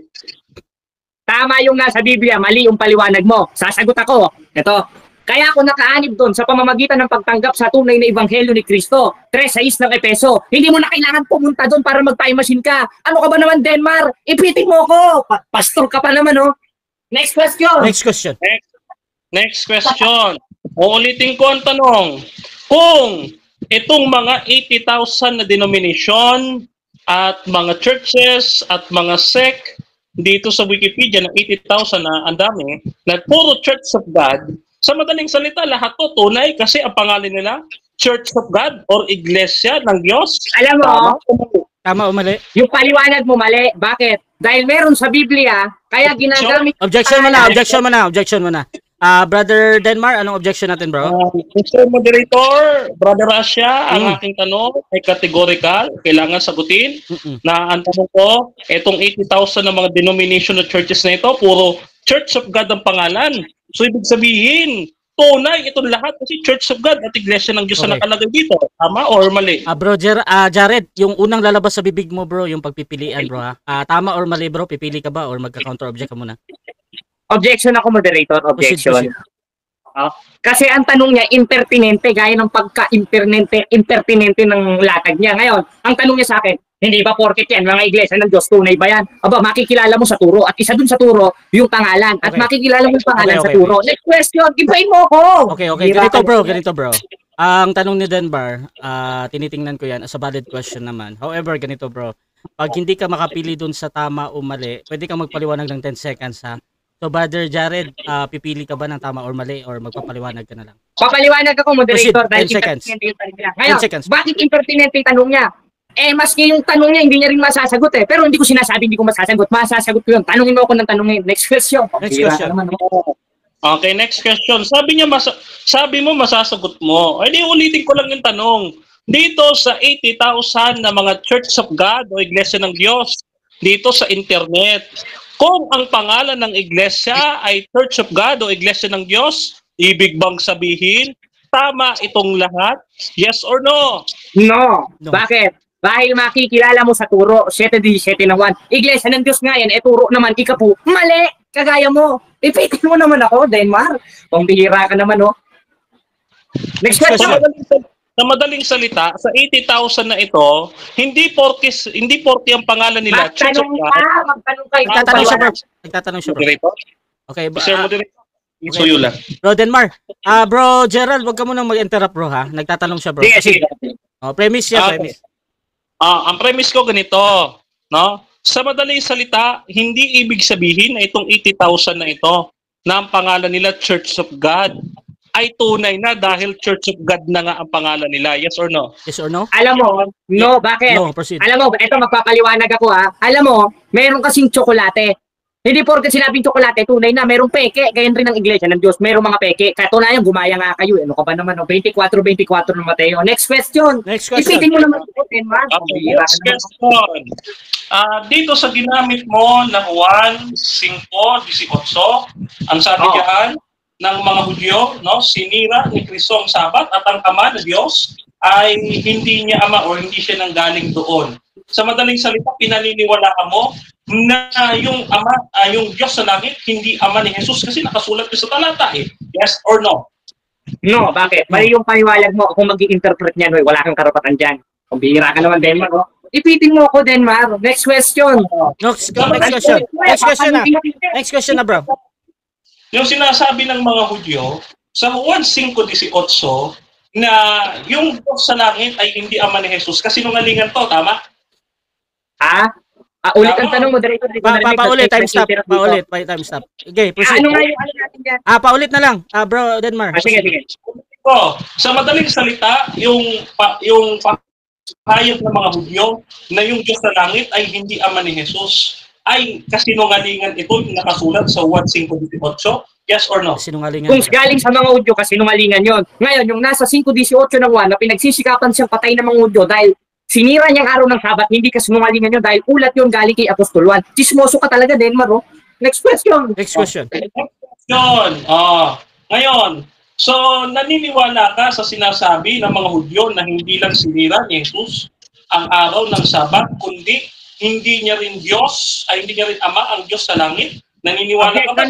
Tama yung nasa Biblia, mali yung paliwanag mo. Sasagot ako. Ito. Kaya ako nakaanib doon sa pamamagitan ng pagtanggap sa tunay na ebanghelyo ni Kristo. 3:6 ng Epeso. Hindi mo na kailangan pumunta doon para mag-time machine ka. Ano ka ba naman, Denmark? Ipitin mo ko. Pastor ka pa naman, oh. Next question. Next question. Next question. Uulitin ko ang tanong. Kung itong mga 80,000 na denomination at mga churches at mga sect dito sa Wikipedia na 80,000 na ang dami, na puro Church of God, sa madaling salita, lahat to tunay kasi ang pangalan nila, Church of God or Iglesia ng Diyos. Alam mo, Tama o mali? yung paliwanag mo mali. Bakit? Dahil meron sa Biblia, kaya ginagamit... Objection mo na. Brother Denmar, anong objection natin, bro? Mr. Moderator, Brother Russia, ang aking tanong ay categorical, kailangan sagutin. Na ang tanong ko, itong 80,000 na mga denomination na churches na ito, puro Church of God ang pangalan. So ibig sabihin, tunay itong lahat kasi Church of God at Iglesia ng Diyos na nakalagay dito. Tama or mali? Bro, Jared, yung unang lalabas sa bibig mo, bro, yung pagpipilian, bro, ha? Tama or mali, bro? Pipili ka ba or magka-counter object ka muna? Objection ako, moderator. Objection. Proceed. Kasi ang tanong niya, impertinente, gaya ng impertinente ng latag niya. Ngayon, ang tanong niya sa akin, hindi ba porket yan, mga iglesia ng Diyos, tunay ba yan? Aba, makikilala mo sa turo. At isa dun sa turo, yung pangalan. At Okay. makikilala mo yung pangalan Okay. sa turo. Next question, gibain mo ako! Okay. Ganito, bro. Ang tanong ni Denbar, tinitingnan ko yan as a valid question naman. However, ganito, bro. Pag hindi ka makapili dun sa tama o mali, pwede kang magpaliwanag ng 10 seconds, ha? So, Brother Jared, pipili ka ba ng tama or mali or magpapaliwanag ka na lang? Papaliwanag ako, moderator. Proceed. 10 dahil seconds. impertinente yung tanong niya. Ngayon, 10 seconds. bakit impertinente yung tanong niya? Maski yung tanong niya, hindi niya rin masasagot eh. Pero hindi ko sinasabi, hindi ko masasagot. Masasagot ko yun. Tanungin mo ako ng tanongin. Next question. Next Bira question. ka naman, no? Okay, next question. Sabi mo masasagot mo. Ay di ulitin ko lang yung tanong. Dito sa 80,000 na mga Church of God o Iglesia ng Diyos, dito sa internet, kung ang pangalan ng iglesia ay Church of God o Iglesia ng Diyos, ibig bang sabihin, tama itong lahat? Yes or no? No. No. Bakit? Dahil makikilala mo sa turo, 7:17 ng 1. Iglesia ng Diyos nga yan, turo naman, ikapu. Mali! Kagaya mo. Ipitin mo naman ako, Denmark. Kung bihira ka naman, no? Next Sa question. madaling salita, sa 80,000 na ito, hindi porke ang pangalan nila Church of Magtanong God. ka, magtanong ka. Nagtatanong siya, bro. Moderator? Okay, Mr. Moderator, isuyo lang. bro Denmar. Bro Gerald, wag ka munang mag-interrupt, bro, ha? Nagtatanong siya, bro. Sige. Premise siya, Okay. premise. Ang premise ko ganito, no? Sa madaling salita, hindi ibig sabihin na itong 80,000 na ito na ang pangalan nila Church of God ay tunay na dahil Church of God na nga ang pangalan nila. Yes or no? Yes or no? Alam mo, no, bakit? No, proceed. Alam mo, ito magpapaliwanag ako ha. Alam mo, meron kasing tsokolate. Hindi porket sinabing tsokolate, tunay na, merong peke. Ganyan rin ang iglesia ng Diyos, merong mga peke. Katunayan, gumaya nga kayo. Ano ka ba naman? 24-24 ng Mateo. Next question. Next question. Ipitin mo naman ito, Denmark. Okay, next question. Dito sa ginamit mo na Juan 5:18, ang sabi diyan ng mga Hudyo, no, sinira ni Kristo ang Sabat at ang Ama na Diyos ay hindi niya ama o hindi siya nanggaling doon. Sa madaling salita, pinaniniwalaan mo na yung ama, yung Diyos sa langit, hindi ama ni Jesus kasi nakasulat ko sa talata eh. Yes or no? No, bakit? Mali yung paniwalag mo. Kung mag-i-interpret niyan, wala kang karapatan dyan. Kung bihira ka naman, Denmark. Oh. Ipitin mo ako, Denmark. Next question. Next question. Next question na. Next question na, bro. Yung sinasabi ng mga Hudyo sa Juan 5:18 na yung Diyos sa langit ay hindi ama ni Jesus. Kasinungalingan to, tama? Ha? Ulit ang tanong mo, Director. Paulit, time stop. Paulit, time stop. Okay, proceed. Ano nga yung ano natin dyan? Paulit na lang, bro Denmark. Sige, sige. Sa madaling salita, yung pahayag ng mga Hudyo na yung Diyos sa langit ay hindi ama ni Jesus ay kasinungalingan ito yung nakasulat sa Juan 5:18. Yes or no? Sinungalingan. Kung galing sa mga Hudyo, kasinungalingan yon. Ngayon, yung nasa 5:18 ng Juan na pinagsisikapan siyang patay ng mga Hudyo dahil sinira niyang araw ng Sabat, hindi kasinungalingan yun dahil ulat yun galing kay Apostol Juan. Chismoso ka talaga, Denmark. Oh. Next question. Next question. Ngayon, so naniniwala ka sa sinasabi ng mga Hudyo na hindi lang sinira ni Jesus ang araw ng Sabat, kundi hindi niya rin Diyos, ay hindi niya rin Ama ang Diyos sa langit? Naniniwala ka ba?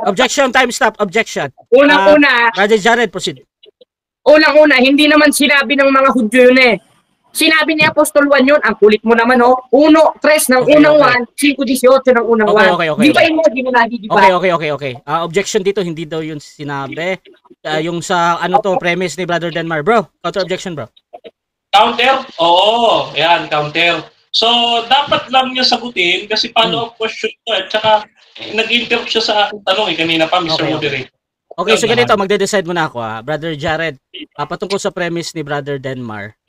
Objection, time stop. Objection. Unang-una. Brother Jared, proceed. Unang-una, hindi naman sinabi ng mga Hudyo yun eh. Sinabi ni Apostol Juan yun, ang kulit mo naman oh. 1:3 ng unang Juan, 5:18 ng unang Juan. Di ba yun mo, di mo nagigibay? Okay. Objection dito, hindi daw yun sinabi. Yung sa ano to, premise ni Brother Denmark. Bro, counter objection, bro. Counter? Oo, yan, counter. So, dapat lang niya sagutin kasi follow-up question ko at saka nag-interrupt siya sa aking tanong kanina pa, Mr. Moderator. Okay, so ganito, magde-decide muna ako Brother Jared, patungkol sa premise ni Brother Denmark,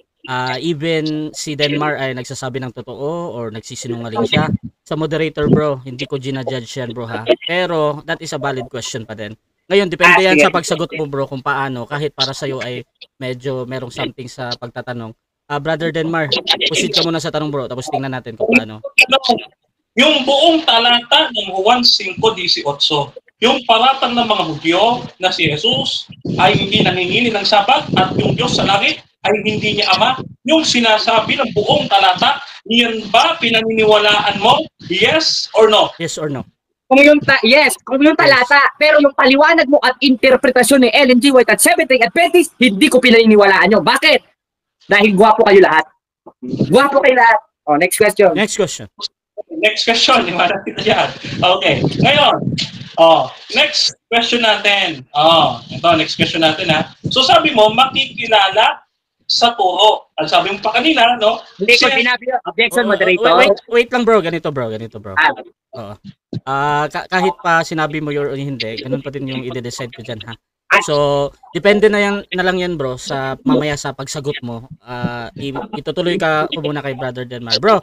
even si Denmark ay nagsasabi ng totoo or nagsisinungaling siya, sa moderator bro, hindi ko ginajudge yan bro ha. Pero that is a valid question pa din. Ngayon, depende yan sa pagsagot mo bro kung paano, kahit para sa'yo ay medyo merong something sa pagtatanong. Brother Denmark, proceed ka muna sa tanong bro, tapos tingnan natin kung paano. Yung buong talata ng Juan 5:18, yung paratang ng mga Hudyo na si Jesus ay hindi nangingini ng Sabat at yung Diyos sa langit ay hindi niya Ama, yung sinasabi ng buong talata, yan ba pinaniniwalaan mo? Yes or no? Yes or no? Kung yung talata, pero yung paliwanag mo at interpretasyon ni Ellen G. White at Seventh-day Adventist, hindi ko pinaniniwalaan nyo. Bakit? Dahil gwapo kayo lahat. Gwapo kayo lahat. Next question. Next question. Next question, iwanan kita dyan. Okay, ngayon, next question natin. Ito, next question natin ha. So sabi mo, makikilala sa turo. Ang sabi mo pa kanina, no? Hindi ko sinabi yun. Objection, moderator. Wait lang bro, ganito bro. Oo. Kahit pa sinabi mo yun o hindi, ganun pa din yung i-decide ko dyan ha. So, depende na lang yan bro sa mamaya sa pagsagot mo. Itutuloy ka muna kay Brother Denmark. Bro,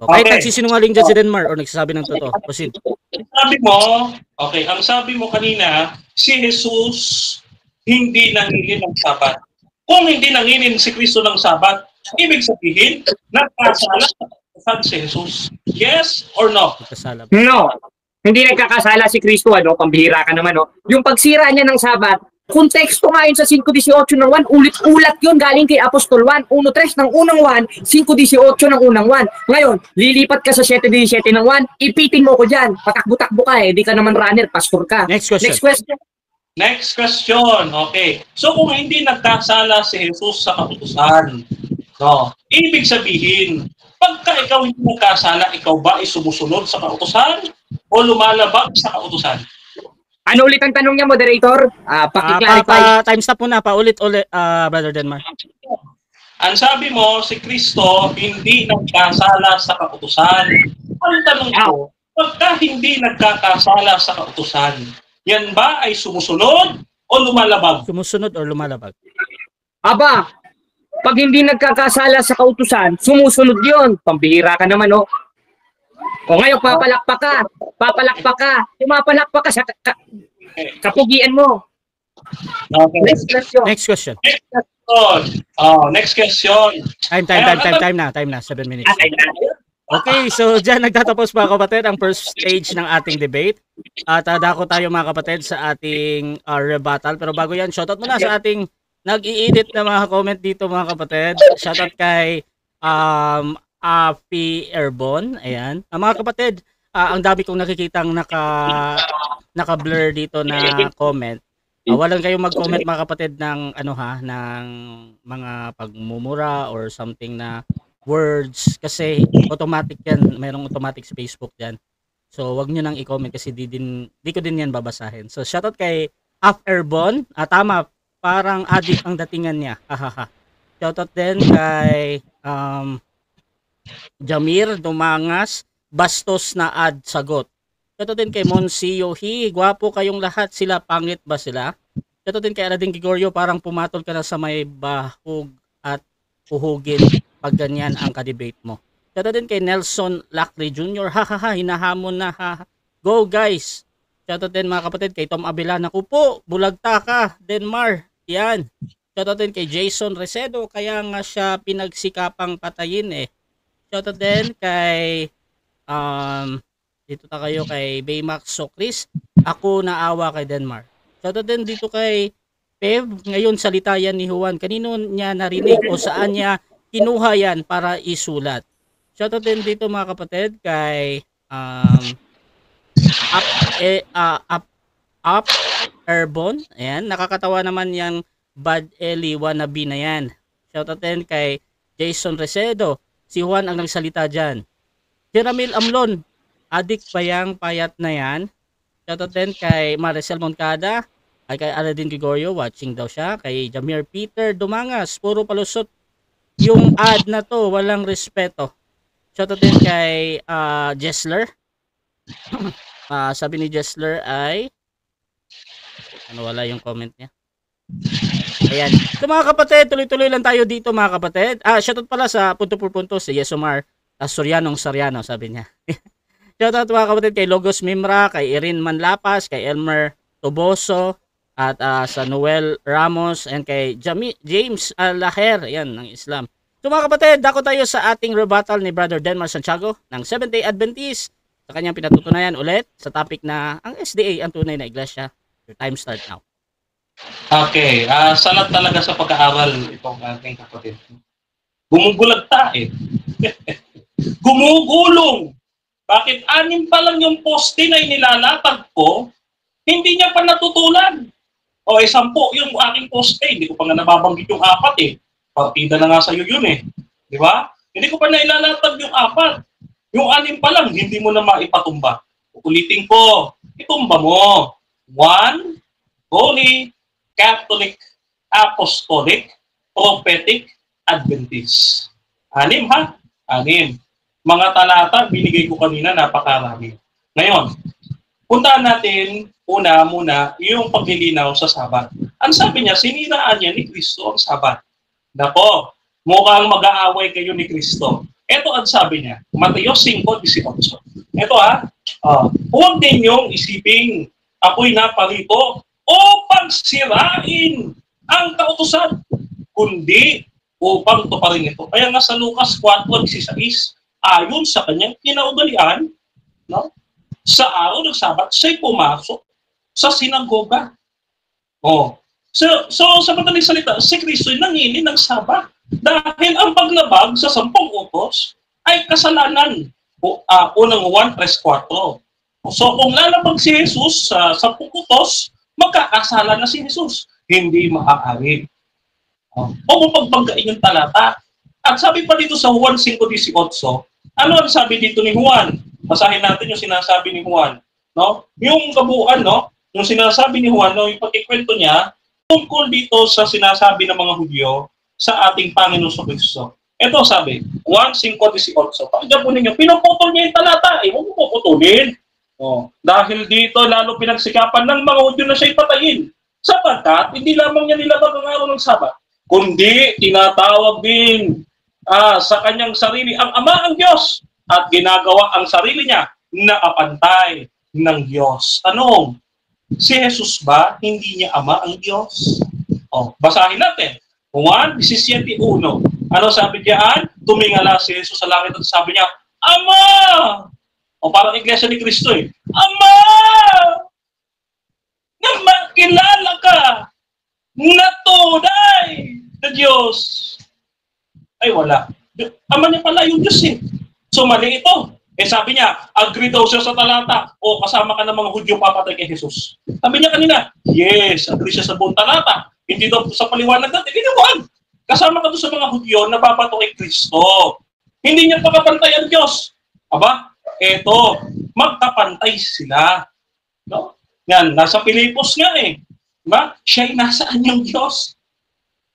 kahit nagsisinungaling dyan si Denmark o nagsasabi ng totoo, proceed. Ang sabi mo kanina, si Jesus hindi nangingin ng Sabat. Kung hindi nangingin si Kristo ng Sabat, ibig sabihin, nagkasala si Jesus. Yes or no? No. Hindi nagkakasala si Kristo, pambihira ka naman, Yung pagsira niya ng Sabat, konteksto nga yun sa 5:18 ng 1, ulit-ulat yun galing kay Apostol Juan, 1:3 ng unang 1, 5:18 ng unang 1. Ngayon, lilipat ka sa 7:17 ng 1, ipitin mo ko dyan, patakbo-takbo ka di ka naman runner, pastor ka. Next question. Next question, okay. So kung hindi nagkasala si Jesus sa kautusan, ibig sabihin, pagka ikaw hindi nagkasala, ikaw ba ay sumusunod sa kautusan o lumalabag sa kautusan? Ano ulit ang tanong niya, moderator? Paki-clarify. Time stop muna, paulit-ulit, Brother Denmark. Ang sabi mo, si Kristo hindi nagkasala sa kautusan. Ang tanong ko, pagka hindi nagkakasala sa kautusan, yan ba ay sumusunod o lumalabag? Sumusunod o lumalabag? Aba, pag hindi nagkakasala sa kautusan, sumusunod yun. Pambihira ka naman, ngayon, papalakpak ka. Pumapalakpak ka sa kapugian mo. Okay. Next question. Next question. Time na. 7 minutes. Okay, so dyan nagtatapos mga kapatid ang first stage ng ating debate. At dako tayo mga kapatid sa ating rebuttal. Pero bago yan, shoutout muna sa ating nag-i-edit na mga comment dito mga kapatid. Shoutout kay Afi Airborne. Ayan. Mga kapatid, ang dami kong nakikitang naka-blur dito na comment. Walang kayong mag-comment mga kapatid ng ano ha, ng mga pagmumura or something na words kasi automatic yan, mayroong automatic sa Facebook diyan. So wag niyo nang i-comment kasi di ko din yan babasahin. So shoutout kay Af Airborne. Tama, parang addict ang datingan niya. Hahaha. Shoutout din kay Jamir Dumangas, bastos na ad sagot. Ito din kay Monsi Yohi, gwapo kayong lahat, sila pangit ba sila? Ito din kay Aladin Gregorio, parang pumatol ka na sa may bahog at uhugin pag ganyan ang kadebate mo. Ito din kay Nelson Lackley Jr., hahaha, hinahamon na ha. Go guys! Ito din mga kapatid kay Tom Abela, naku po, bulagta ka, Denmar, yan. Ito din kay Jason Recedo, kaya nga siya pinagsikapang patayin eh. Shoutout din kay dito ta kayo kay Baymax Sokris. Ako naawa kay Denmark. Shoutout din dito kay Pev. Ngayon salita yan ni Juan. Kanino niya narinig o saan niya kinuha yan para isulat? Shoutout din dito mga kapatid kay Up Airborne. Ayan, nakakatawa naman yung Bad Eli wannabe na yan. Shoutout din kay Jason Recedo. Si Juan ang nagsalita dyan. Si Ramil Amlon, adik ba yung payat na yan? Shoutout din kay Maricel Moncada, kay Aladin Gregorio, watching daw siya, kay Jamir Peter Dumangas, puro palusot yung ad na to, walang respeto. Shoutout din kay Jessler. Sabi ni Jessler ay, wala yung comment niya. Ayan. So mga kapatid, tuloy-tuloy lang tayo dito mga kapatid. Shoutout pala sa punto por punto si Yesomar Soriano, sabi niya. Shoutout mga kapatid kay Logos Mimra, kay Erin Manlapas, kay Elmer Toboso, at sa Noel Ramos, and kay James Laher, yan, ng Islam. So mga kapatid, dako tayo sa ating rebuttal ni Brother Denmar Santiago ng Seventh-day Adventist sa kanyang pinatutunayan ulit sa topic na ang SDA ang tunay na iglesia. Your time start now. Okay, salat talaga sa pag-aaral itong ating kapatid. Gumugulagta eh. Gumugulong. Bakit 6 pa lang yung poste na inilalatag ko, hindi niya pa natutulan. O 10 yung aking poste, hindi ko pa nga nababanggit yung 4 eh. Partida na nga sa'yo yun eh. Di ba? Hindi ko pa nailalatag yung 4. Yung 6 pa lang, hindi mo na maipatumba. Ulitin ko, itumba mo. 1, Holy, Catholic, Apostolic, Prophetic, Adventist. 6 ha? 6. Mga talata, binigay ko kanina, napakarami. Ngayon, puntaan natin muna yung paglilinaw sa Sabat. Ang sabi niya, siniraan niya ni Kristo ang Sabat. Nako, mukhang mag-aaway kayo ni Kristo. Ito ang sabi niya, Mateo 5:18. Ito ha, huwag ninyong isiping ako'y naparito upang sirain ang kautusan, kundi upang tuparin ito. Kaya nga sa Lucas 4:16, ayon sa kanyang kinaugalian, no? Sa araw ng Sabat, siya'y pumasok sa sinagoga. So sa madaling salita, si Kristo'y nangili ng Sabat dahil ang paglabag sa 10 utos ay kasalanan. Unang 1:3-4. So kung lalabag si Jesus sa 10 utos, magkakasala na si Jesus. Hindi maaari. O kung pagbanggain yung talata. At sabi pa dito sa Juan 5:18, ano ang sabi dito ni Juan? Basahin natin yung sinasabi ni Juan. No? Yung kabuuan, no? Yung sinasabi ni Juan, no? Yung pagkikwento niya, tungkol dito sa sinasabi ng mga Hudyo sa ating Panginoon sa Kristo. Ito sabi, Juan 5:18. Pakinggan po ninyo, pinuputol niya yung talata. Huwag mo puputulin. Dahil dito lalo pinagsikapan ng mga Hudyo na siya'y patayin. Sapagkat hindi lamang niya nilabag ang araw ng Sabat, kundi tinatawag din sa kanyang sarili ang Ama ang Diyos at ginagawa ang sarili niya na kapantay ng Diyos. Tanong, si Jesus ba hindi niya Ama ang Diyos? Basahin natin. Juan 17:1. Ano sabi diyan? Tumingala si Jesus sa langit at sabi niya, Ama! Parang iglesia ni Kristo eh. Ama! Na makilala ka na tunay na Diyos. Ay wala. Ama niya pala yung Diyos eh. So mali ito. Eh sabi niya, agree daw siya sa talata. O kasama ka ng mga Hudyo papatay kay Jesus. Sabi niya kanina, yes, agree siya sa buong talata. Hindi daw sa paliwanag natin. Hindi naman. Kasama ka doon sa mga Hudyo na babato kay Kristo. Hindi niya pakapantay ang Diyos. Aba, eto, magkapantay sila. No? Yan, nasa Pilipos nga eh. Diba? Siya'y nasaan yung Diyos?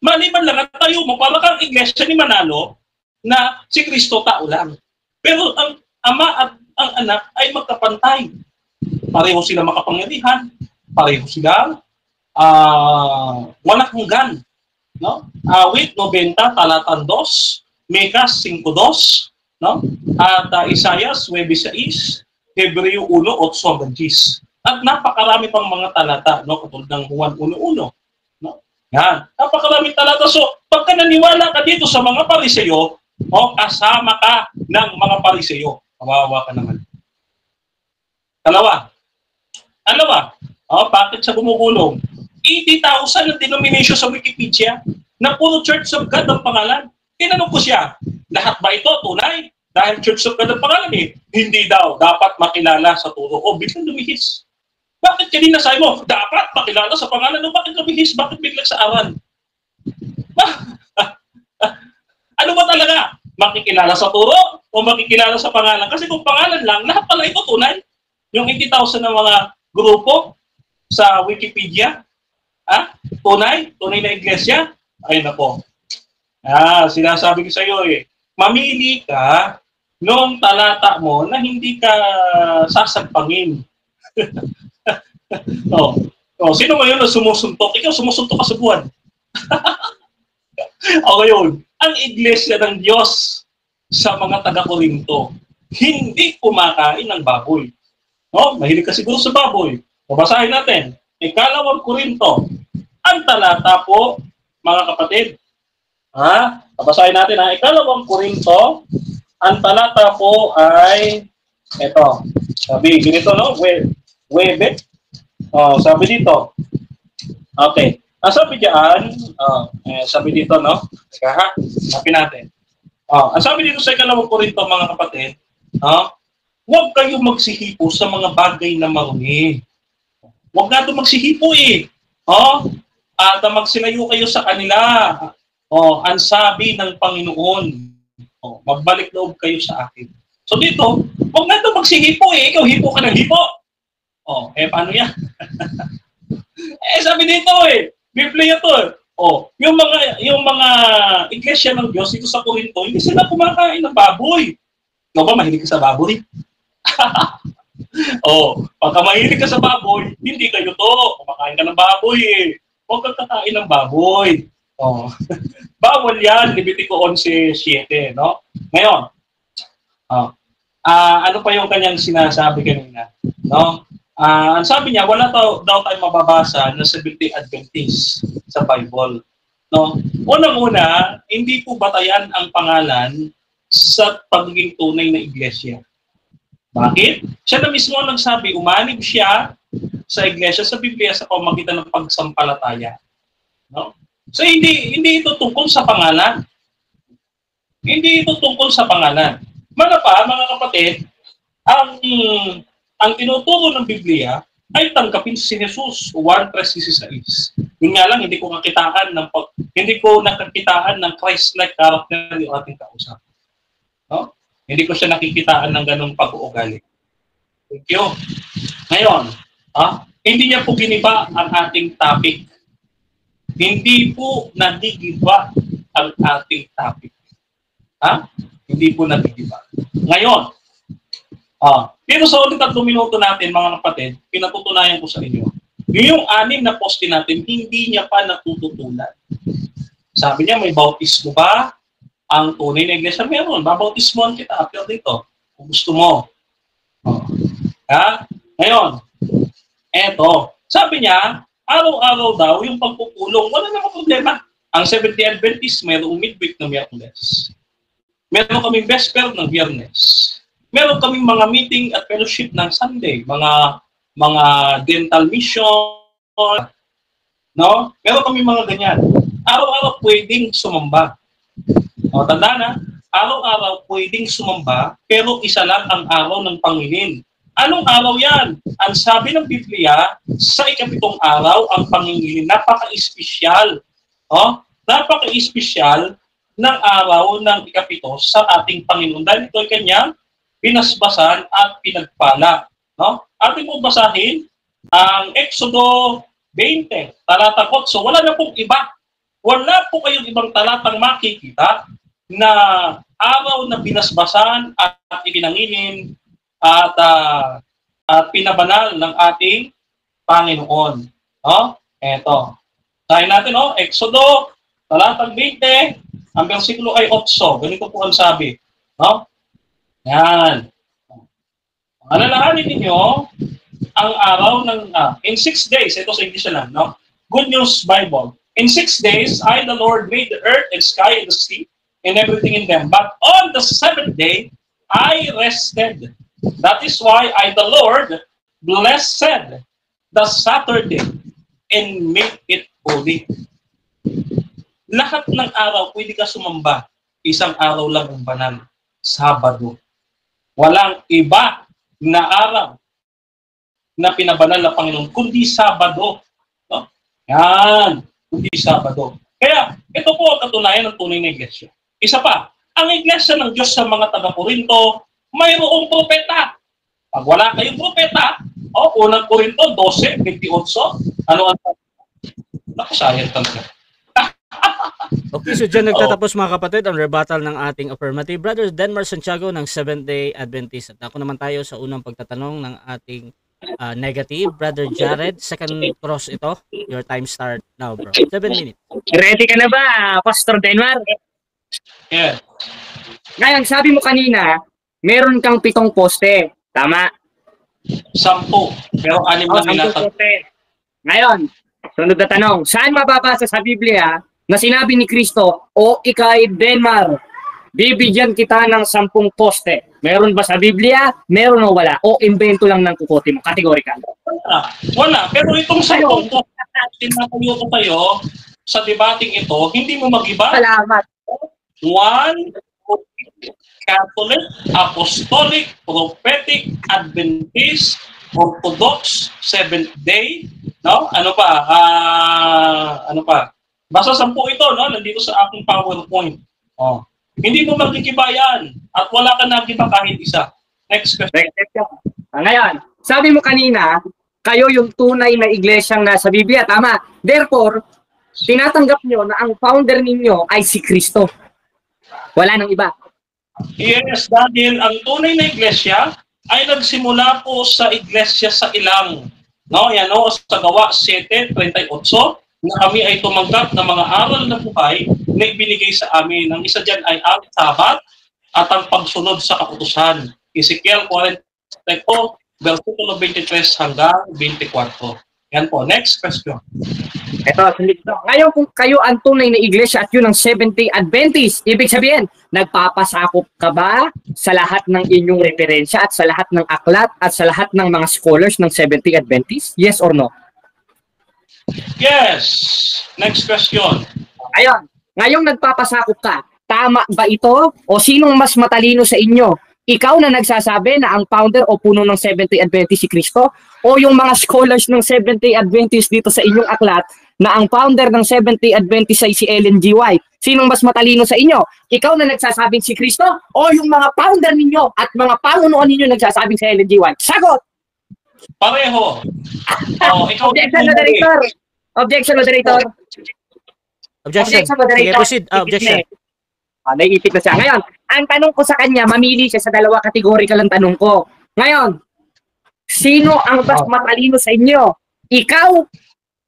Maliban lang at tayo mo, para kang iglesia ni Manalo na si Kristo tao lang. Pero ang Ama at ang anak ay magkapantay. Pareho sila makapangyarihan. Pareho sila walang hanggan. No? Awit 90, talatang 2, Mekas 5:2, no? At Isaias 9:6, Hebreo 1:8-10. At napakarami pang mga talata, no? Katulad ng Juan 1:1. No? Yan. Napakaraming talata. So, pagka naniwala ka dito sa mga Pariseyo, kasama ka ng mga Pariseyo. Kawawa ka naman. Dalawa. Bakit sa gumugulong? 80,000 ang denomination sa Wikipedia na puro Church of God ang pangalan. Tinanong ko siya, lahat ba ito tunay? Dahil Church of God ang pangalan eh. Hindi daw, dapat makilala sa turo. Biglang lumihis. Bakit kanina sabi mo, dapat makilala sa pangalan? Bakit lumihis? Bakit biglang sa awan? Ano ba talaga? Makikilala sa turo o makikilala sa pangalan? Kasi kung pangalan lang, lahat pala ito tunay. Yung 80,000 na mga grupo sa Wikipedia, tunay na iglesia, ay nako. Sinasabi ko sa iyo mamili ka nung talata mo na hindi ka sasagpangin. Sino ngayon na sumusuntok? Ikaw sumusuntok ka sa buwan. Ngayon, ang iglesia ng Diyos sa mga taga-Korinto, hindi kumakain ng baboy. Mahilig ka siguro sa baboy. Babasahin natin. Ikalawang Korinto. Ang talata po, mga kapatid. Babasahin natin Ikalawang Korinto. Ang talata po ay ito. Sabi, ganito, no? Webe. Sabi dito. Okay. Sabi diyan, sabi dito, no? Teka sabi natin. Ang sabi dito sa Ikalawang Korinto, mga kapatid, huwag kayong magsihipo sa mga bagay na marumi. Huwag nga ito magsihipo At magsilayo kayo sa kanila. Ang sabi ng Panginoon, magbalik loob kayo sa akin. So dito, huwag nga ito magsihipo Ikaw hipo ka ng hipo. Paano yan? Sabi dito Biblia to yung mga iglesia ng Diyos dito sa Korinto, hindi sila kumakain ng baboy. Ikaw ba mahilig ka sa baboy? Pagka mahilig ka sa baboy, hindi kayo to. Kumakain ka ng baboy Huwag kang kakain ng baboy. Bawal yan, Levitico 11:7, no? Ngayon, ano pa yung kanyang sinasabi kanina, no? Ang sabi niya, wala daw tayong mababasa na Seventh-day Adventist sa Bible. No? Unang-una, hindi po batayan ang pangalan sa pagiging tunay na iglesia. Bakit? Siya na mismo ang nagsabi, umanib siya sa iglesia sa Biblia sa pamamagitan ng pagsampalataya. No? So hindi ito tungkol sa pangalan. Hindi ito tungkol sa pangalan. Mga kapatid, ang tinuturo ng Biblia ay tanggapin si Jesus, 1:3-16. Yun nga lang, hindi ko nakakitaan ng Christ-like character yung ating kausap. No? Hindi ko siya nakikitaan ng ganong pag-uugali. Thank you. Ngayon, hindi niya po giniba ang ating topic. Hindi po nagigiba ang ating topic. Hindi po nagigiba. Ngayon, pero sa ulit 3 minuto natin, mga kapatid, pinatutunayan ko sa inyo, yung 6 na poste natin, hindi niya pa natututunan. Sabi niya, may bautismo ba? Ang tunay na iglesia, meron. Babautismoan kita after dito. Kung gusto mo. Ngayon, eto, sabi niya, araw-araw daw yung pagpupulong, wala namang problema. Ang Seventh-day Adventist, mayroong midweek na Miyerkules. Meron kaming Vesper ng Biyernes. Meron kaming mga meeting at fellowship ng Sunday, mga dental mission, no? Meron kaming mga ganyan. Araw-araw pwedeng sumamba. Tanda na, araw-araw pwedeng sumamba, pero isa lang ang araw ng pangingin. Anong araw yan? Ang sabi ng Biblia, sa ikapitong araw, ang pangingin, napaka-espesyal. Oh? Napaka-espesyal ng araw ng ikapito sa ating Panginoon. Dahil ito ay kanyang pinasbasan at pinagpala. No? Ating pong basahin ang Exodo 20, talatang 8. So wala na pong iba. Wala po kayong ibang talatang makikita na araw na binasbasan at ipinangilin at pinabanal ng ating Panginoon. No? Eto. Sahin natin, Exodo, talatang 20, ang versikulo ay 8. Ganito po ang sabi. No? Yan. Alalahanin ninyo ang araw ng, in 6 days, ito sa English lang, no? Good News Bible. In 6 days, I, the Lord, made the earth and sky and the sea and everything in them. But on the 7th day, I rested. That is why I, the Lord, blessed the Saturday and made it holy. Lahat ng araw, pwede ka sumamba. Isang araw lang ang banal. Sabado. Walang iba na araw na pinabanal ng Panginoon, kundi Sabado. No? Yan. Kundi Sabado. Kaya, ito po ang katunayan ng tunay na iglesia. Isa pa, ang iglesia ng Diyos sa mga taga-Korinto, mayroong propeta. Pag wala kayong propeta, unang Korinto, 12, 28, ano ang naku, sayang talaga. Okay, so dyan nagtatapos mga kapatid ang rebuttal ng ating affirmative. Brother Denmar Santiago ng Seventh-day Adventist. At ako naman tayo sa unang pagtatanong ng ating negative. Brother Jared, second cross ito. Your time start now, bro. 7 minutes. Ready ka na ba, Pastor Denmar? Yeah. Ngayon, sabi mo kanina, meron kang 7 poste. Tama? 10. Pero 6 lang 10 binatag. poste. Ngayon, sunod na tanong. Saan mababasa sa Biblia na sinabi ni Kristo, o ikay Denmar, bibigyan kita ng 10 poste? Meron ba sa Biblia? Meron o wala? O invento lang ng kukote mo? Kategorikal. Wala. Pero itong 10 ko, tinatayo ko kayo sa debating ito, hindi mo mag-iba. Salamat. 1, Catholic, Apostolic, Prophetic, Adventist, Orthodox, Seventh Day, no? Ano pa? Basta 10 ito, no? Nandito sa aking PowerPoint. Hindi mo magkikiba yan at wala ka nagiba kahit isa. Next question. Ngayon, sabi mo kanina, kayo yung tunay na iglesyang nasa Biblia, tama? Therefore, tinatanggap nyo na ang founder ninyo ay si Kristo. Wala nang iba. Yes, dahil ang tunay na iglesia ay nagsimula po sa iglesia sa ilang. No, yan sa Gawa 7:38 na kami ay tumanggap ng mga aral na buhay na ibinigay sa amin. Ang isa dyan ay ang Sabat at ang pagsunod sa kautusan. Ezekiel 44, versikulo 23 hanggang 24. Yan po. Next question. Ito, ngayon kung kayo ang tunay na iglesia at yun ang Seventh-day Adventist, ibig sabihin, nagpapasakop ka ba sa lahat ng inyong referensya at sa lahat ng aklat at sa lahat ng mga scholars ng Seventh-day Adventist? Yes or no? Yes. Next question. Ayun, ngayong nagpapasakop ka, tama ba ito? O sinong mas matalino sa inyo? Ikaw na nagsasabi na ang founder o puno ng Seventh-day Adventist si Kristo? O yung mga scholars ng Seventh-day Adventist dito sa inyong aklat na ang founder ng Seventh-day Adventist ay si Ellen G. White? Sinong mas matalino sa inyo? Ikaw na nagsasabing si Kristo? O yung mga founder ninyo at mga panunuan ninyo nagsasabing si Ellen G. White? Sagot! Pareho. Ikaw Objection, moderator! Objection, moderator! Objection. Sige, proceed. Objection. Naiipit na siya. Ngayon, ang tanong ko sa kanya, mamili siya sa 2 kategorikal ang tanong ko. Ngayon, sino ang mas matalino sa inyo? Ikaw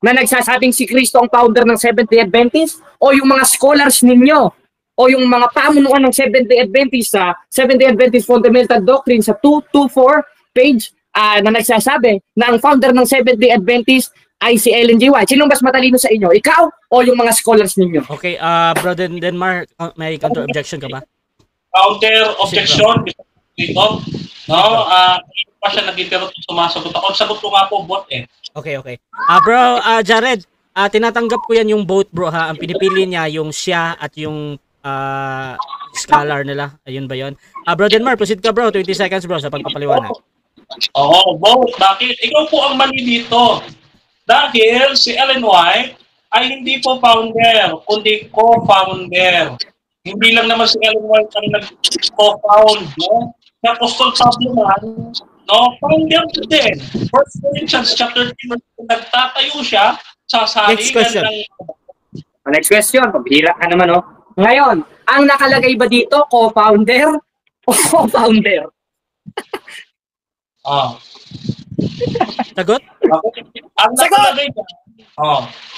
na nagsasabing si Kristo ang founder ng Seventh-day Adventist? O yung mga scholars ninyo? O yung mga pamunuan ng Seventh-day Adventist sa Seventh-day Adventist Fundamental Doctrine sa 224 page na nagsasabi na ang founder ng Seventh-day Adventist ay si Ellen G. White? Sino mas matalino sa inyo? Ikaw o yung mga scholars ninyo? Okay, Brother Denmar, may counter objection ka ba? Counter objection dito. No, pa siya nag-interrupt sumasagot ako. Sagot ko nga po bot eh. Okay. Bro, Jared, tinatanggap ko yan yung vote bro ha. Ang pinipili niya yung siya at yung scholar nila. Ayun ba yun? Bro Denmar, proceed ka bro. 20 seconds bro sa pagpapaliwanag. Oo, both. Bakit? Ikaw po ang mali dito. Dahil si Ellen White ay hindi po founder, kundi co-founder. Hindi lang naman si Ellen White ang nag-co-found, no? Sa Apostol Pablo man, no? Founder din. 1 Corinthians chapter 3, nagtatayo siya sa Next question. Next question. Pabihira ka naman, no? Ngayon, ang nakalagay ba dito, co-founder o co-founder? Sagot? Ang nakalagay dyan,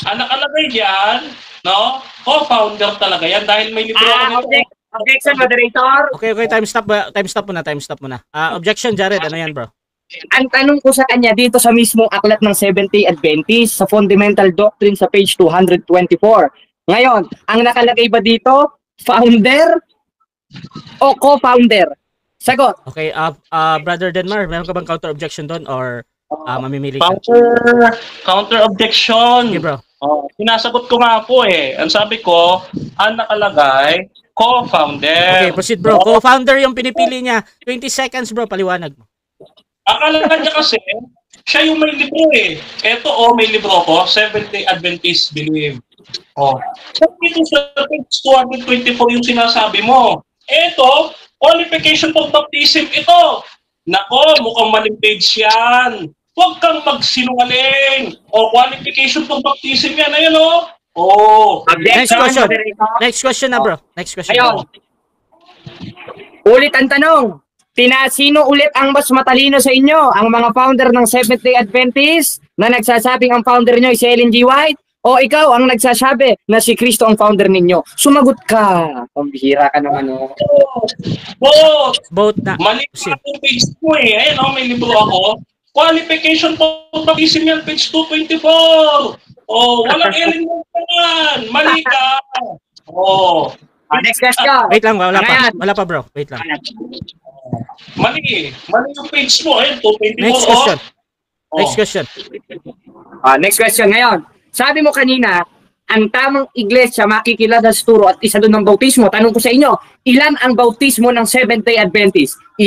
ang nakalagay dyan, no? Co-founder talaga yan dahil may libro ako nito. Objection, moderator. Okay, time stop muna. Objection, Jared, ano yan bro? Ang tanong ko sa kanya dito sa mismong aklat ng Seventh-day Adventist sa Fundamental Doctrine sa page 224. Ngayon, ang nakalagay ba dito, founder o co-founder? Sagot. Okay, Brother Denmar, meron ka bang counter objection doon or mamimili ka? Counter objection. Okay, bro. Sinasagot ko nga po eh. Ang sabi ko, ang nakalagay, co-founder. Okay, proceed bro. Co-founder yung pinipili niya. 20 seconds bro, paliwanag mo. Akala niya kasi, siya yung may libro eh. Eto may libro ko, Seventh-day Adventist Believe. Ito sa page 224 yung sinasabi mo. Eto, qualification for baptism ito. Nako, mukhang maling page yan. Huwag kang magsinungaling. Qualification for baptism yan. Ayun Next question. Next question na bro. Next question. Ayun. Ulit ang tanong. Sino ulit ang mas matalino sa inyo? Ang mga founder ng Seventh-day Adventist na nagsasabing ang founder nyo ay si Ellen G. White? O ikaw ang nagsasabi na si Kristo ang founder ninyo? Sumagot ka. Pambihira ka naman. Both na. Mali ka ang page ko eh. Ayun may libro ako. Qualification for baptism yan, page 224. Walang Ellen White naman. Mali ka. Next question. Wait lang, wala pa. Wala pa bro. Wait lang. Mali yung page mo. Ayun, 224. Next question. Next question. Next question ngayon. Sabi mo kanina, ang tamang iglesia makikilala sa turo at isa doon ng bautismo. Tanong ko sa inyo, ilan ang bautismo ng Seventh-day Adventist? 1,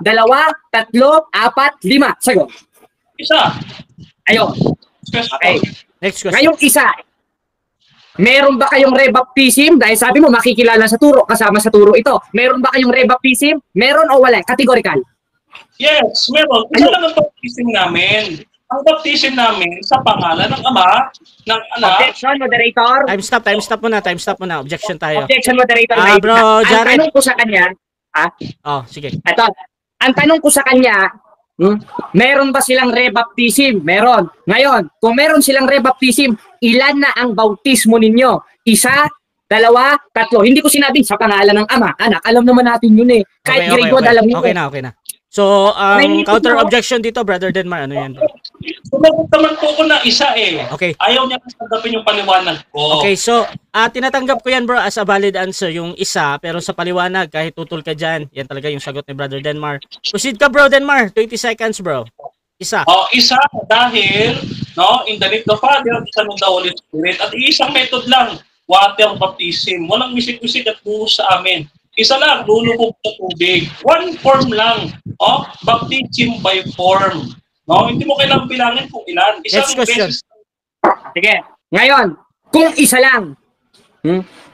2, 3, 4, 5? Sagot. Isa. Ayun. Okay. Next question. Ngayong isa, meron ba kayong rebaptism? Dahil sabi mo makikilala sa turo, kasama sa turo ito. Meron ba kayong rebaptism? Meron o wala? Categorical. Yes, meron. Isa lang ang baptism namin. Ang baptism namin sa pangalan ng Ama, ng Anak. Objection, moderator. Time stop muna. Objection tayo. Objection, moderator. Bro, Jared. Ang tanong ko sa kanya, sige. Ito, ang tanong ko sa kanya, meron ba silang rebaptism? Meron. Ngayon, kung meron silang rebaptism, ilan na ang bautismo ninyo? 1, 2, 3. Hindi ko sinabing sa pangalan ng Ama, Anak. Alam naman natin yun eh. Kahit grade 1, alam nyo. Okay na. So, ang counter objection dito, Brother Denmar, ano yan? Sumagot naman po ko na isa eh. Okay. Ayaw niya tanggapin yung paliwanag ko. Okay, so tinatanggap ko yan bro as a valid answer yung isa, pero sa paliwanag kahit tutol ka dyan, yan talaga yung sagot ni Brother Denmar. Proceed ka bro Denmar, 20 seconds bro. Isa. Isa dahil in the name of the Father, the Son, and the Holy Spirit, at isang method lang, water baptism. Walang misik-misik at buhos sa amin. Isa lang, lulubog sa tubig. One form lang. Baptism by form. Hindi mo kailangang bilangin kung ilan. Next question. Sige. Ngayon, kung isa lang,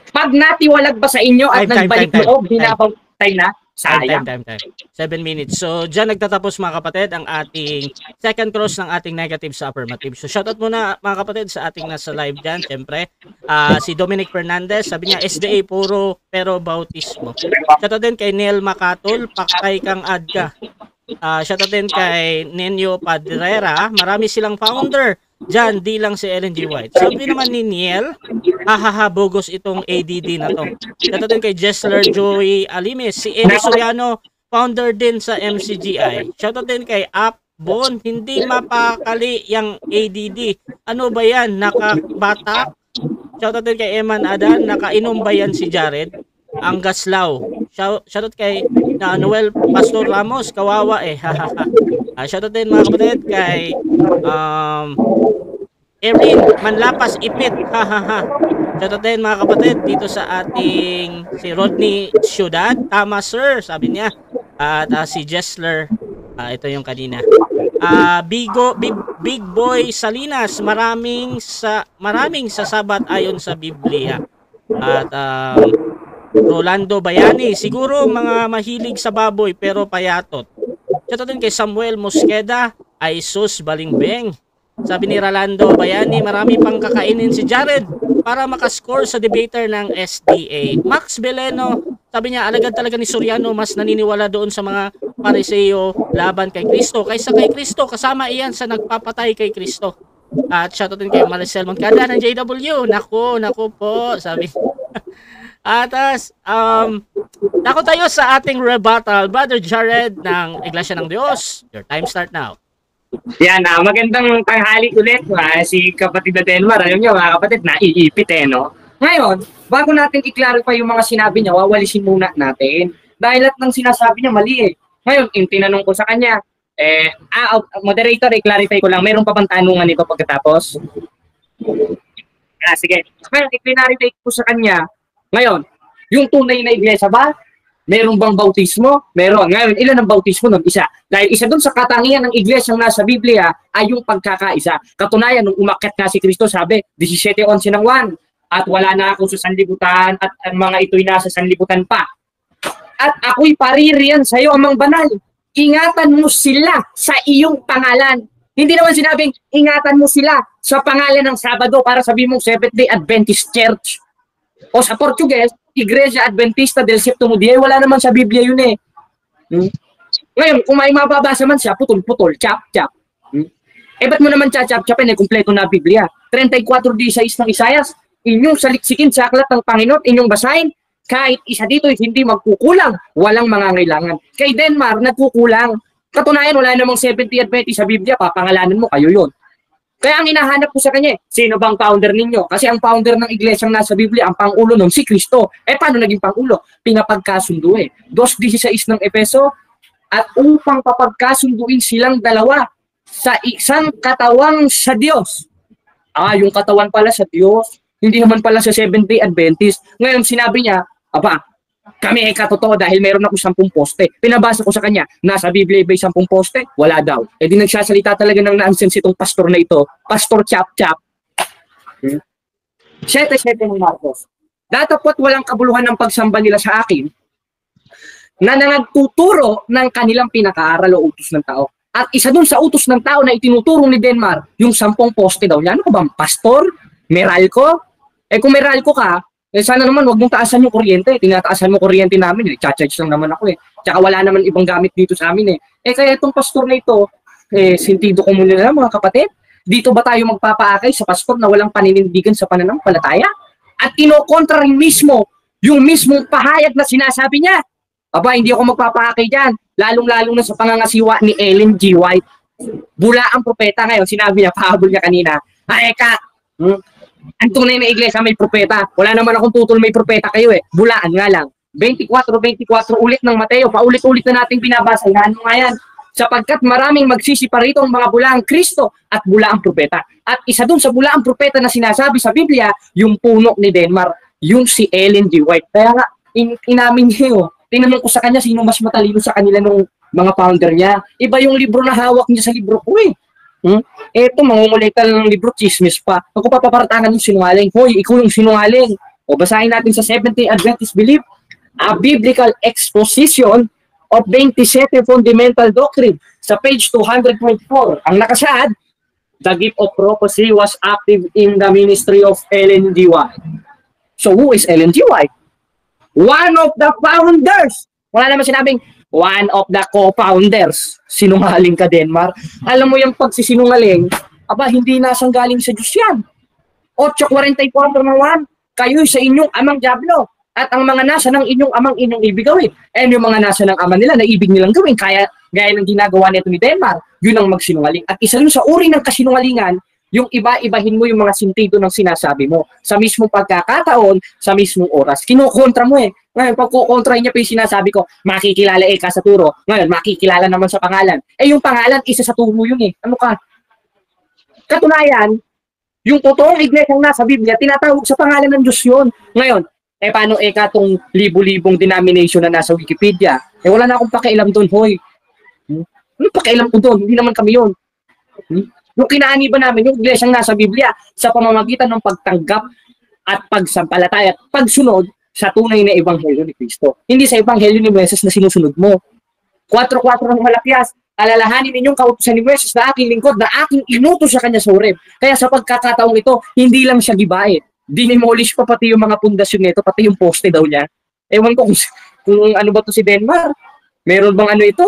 pag natiwalag ba sa inyo at nagbalik loob, binabawtay na, sayang. Time. 7 minutes. So, dyan nagtatapos mga kapatid ang ating second cross ng ating negative sa affirmative. So, shoutout muna mga kapatid sa ating nasa live dyan. Siyempre, si Dominic Fernandez, sabi niya, SDA puro pero bautismo. Shoutout din kay Neil Macatol, pakay kang ad ka. Shoutout din kay Nenyo Padrera, marami silang founder. Diyan, di lang si Ellen G. White. Sabi naman ni Niel, bogus itong ADD na to. Shoutout din kay Jessler Joey Alimes, si Eddie Soriano, founder din sa MCGI. Shoutout din kay Bon, hindi mapakali yung ADD. Ano ba yan? Nakabata? Shoutout din kay Eman Adan, nakainom ba yan si Jared? Ang gaslaw. Shoutout kay Noel Pastor Ramos, kawawa eh. Shoutout din mga kapatid kay Erin Manlapas Ipit. Shoutout din mga kapatid dito sa ating si Rodney Ciudad. Tama sir, sabi niya. At si Jessler, ito yung kanina. Big Boy Salinas, maraming sa sabat ayon sa Biblia. At Rolando Bayani, siguro mga mahilig sa baboy pero payatot. Shoutout din kay Samuel Mosqueda, ay sus balingbeng. Sabi ni Rolando Bayani, marami pang kakainin si Jared para makascore sa debater ng SDA. Max Beleno, sabi niya, alagad talaga ni Soriano, mas naniniwala doon sa mga Pariseo laban kay Kristo kaysa kay Kristo. Kasama iyan sa nagpapatay kay Kristo. At shoutout din kay Maricel Moncada ng JW. Naku po, sabi. At nako tayo sa ating rebuttal. Brother Jared ng Iglesia ng Diyos. Your time start now. Yan, magandang tanghali ulit si kapatid na Denmar. Alam niyo mga kapatid, naiipit no? Ngayon, bago natin i-clarify yung mga sinabi niya, wawalisin muna natin. Dahil lahat ng sinasabi niya mali Ngayon, tinanong ko sa kanya, moderator, i-clarify ko lang, mayroon pa bang tanungan nito pagkatapos? Sige. Ngayon, i-clarify ko sa kanya, ngayon, yung tunay na iglesia ba? Meron bang bautismo? Meron. Ngayon, ilan ang bautismo nun? Isa. Dahil isa dun sa katangian ng iglesia na nasa Biblia ay yung pagkakaisa. Katunayan, nung umakyat na si Kristo, sabi, 17:11 ng 1. At wala na ako sa sanlibutan at ang mga ito'y nasa sanlibutan pa. At ako'y paririyan sa iyo, amang banal. Ingatan mo sila sa iyong pangalan. Hindi naman sinabing, ingatan mo sila sa pangalan ng Sabado para sabihin mong Seventh-day Adventist Church. O sa Portuguese, Igreja Adventista del Séptimo Día, wala naman sa Biblia yun Ngayon, kung may mababasa man siya, putol-putol, chap-chap. Ba't mo naman chap-chapin, kumpleto na Biblia. 34:16 ng Isaias, inyong saliksikin sa aklat ng Panginoon, inyong basahin, kahit isa dito hindi magkukulang, walang mangangailangan. Kay Denmar, nagkukulang. Katunayan, wala namang 70 Adventist sa Biblia, papangalanan mo, kayo yun. Kaya ang hinahanap ko sa kanya, sino bang founder ninyo? Kasi ang founder ng iglesyang nasa Biblia, ang pangulo nun, si Kristo. Paano naging pangulo? Pinapagkasundo 2:16 ng Efeso, at upang papagkasunduin silang dalawa sa isang katawang sa Diyos. Yung katawan pala sa Diyos, hindi naman pala sa Seventh-day Adventist. Ngayon sinabi niya, kami ay katotoo dahil meron ako 10 poste. Pinabasa ko sa kanya, nasa Biblia ba 10 poste? Wala daw. Di nagsasalita talaga ng nonsense itong pastor na ito. Pastor Chap-Chap. 7:7 ng Marcos. Datapot walang kabuluhan ng pagsamba nila sa akin na nagtuturo ng kanilang pinakaaral o utos ng tao. At isa dun sa utos ng tao na itinuturo ni Denmar, yung 10 poste daw niya. Ano ko ba? Pastor? Meralco? Kung Meralco ka, sana naman wag mong taasan yung kuryente. Tinataasan mo kuryente namin. Cha-charge lang naman ako Tsaka wala naman ibang gamit dito sa amin kaya itong pastor na ito, sintido ko muna lang mga kapatid. Dito ba tayo magpapaakay sa pastor na walang paninindigan sa pananampalataya? At kinokontra rin mismo yung mismong pahayag na sinasabi niya. Hindi ako magpapaakay dyan. Lalong-lalong na sa pangangasiwa ni Ellen G. White. Bula ang propeta ngayon. Sinabi niya, pahabol niya kanina. Ang tunay na iglesia may propeta. Wala naman akong tutol may propeta kayo Bulaan nga lang. 24 ulit ng Mateo. Paulit-ulit na nating binabasa. Ano nga yan? Sapagkat maraming magsisipa rito ang mga bulaang Kristo at bulaang propeta. At isa dun sa bulaang propeta na sinasabi sa Biblia, yung puno ni Denmar, yung si Ellen G. White. Kaya nga, inamin niya tinanong ko sa kanya sino mas matalino sa kanila nung mga founder niya. Iba yung libro na hawak niya sa libro ko Eto, mangungulekta ng libro, chismis pa. Ako papaparatangan yung sinungaling. Hoy, ikaw yung sinungaling. O basahin natin sa Seventh-day Adventist Belief, a biblical exposition of 27 fundamental doctrine sa page 224. Ang nakasaad, the gift of prophecy was active in the ministry of Ellen G. White. So who is Ellen G. White? One of the founders. Wala naman sinabing, one of the co-founders. Sinungaling ka, Denmar. Alam mo yung pagsisinungaling, hindi nasanggaling sa Diyos yan. 8:44 ng 1, kayo sa inyong amang diablo. At ang mga nasa ng inyong amang inyong ibig gawin. And yung mga nasa ng ama nila na ibig nilang gawin, gaya ng ginagawa nito ni Denmar, yun ang magsinungaling. At isa rin sa uri ng kasinungalingan, yung iba-ibahin mo yung mga sintido ng sinasabi mo. Sa mismong pagkakataon, sa mismong oras. Kinukontra mo Ngayon, pag kukontra niya pa yung sinasabi ko, makikilala ka sa turo. Ngayon, makikilala naman sa pangalan. Yung pangalan, isa sa turo yun Ano ka? Katunayan, Yung totoong iglesyang nasa Biblia, tinatawag sa pangalan ng Diyos yun. Ngayon, paano katong libu-libong denomination na nasa Wikipedia? Wala na akong pakialam doon, hoy. Ano pakialam ko doon? Hindi naman kami yun. Yung kinaani ba namin, yung iglesyang nasa Biblia, sa pamamagitan ng pagtanggap at pagsampalataya at pagsunod sa tunay na ebanghelyo ni Kristo. Hindi sa ebanghelyo ni Moises na sinusunod mo. 4:4 ng Malakias, alalahanin ninyong kautusan ni Moises na aking lingkod na aking inutos sa kanya sa Horeb. Kaya sa pagkakataong ito, hindi lang siya gibae. Dinimolish pa pati yung mga pundasyon nito, pati yung poste daw niya. Ewan ko kung ano ba to si Denmark. Meron bang ano ito?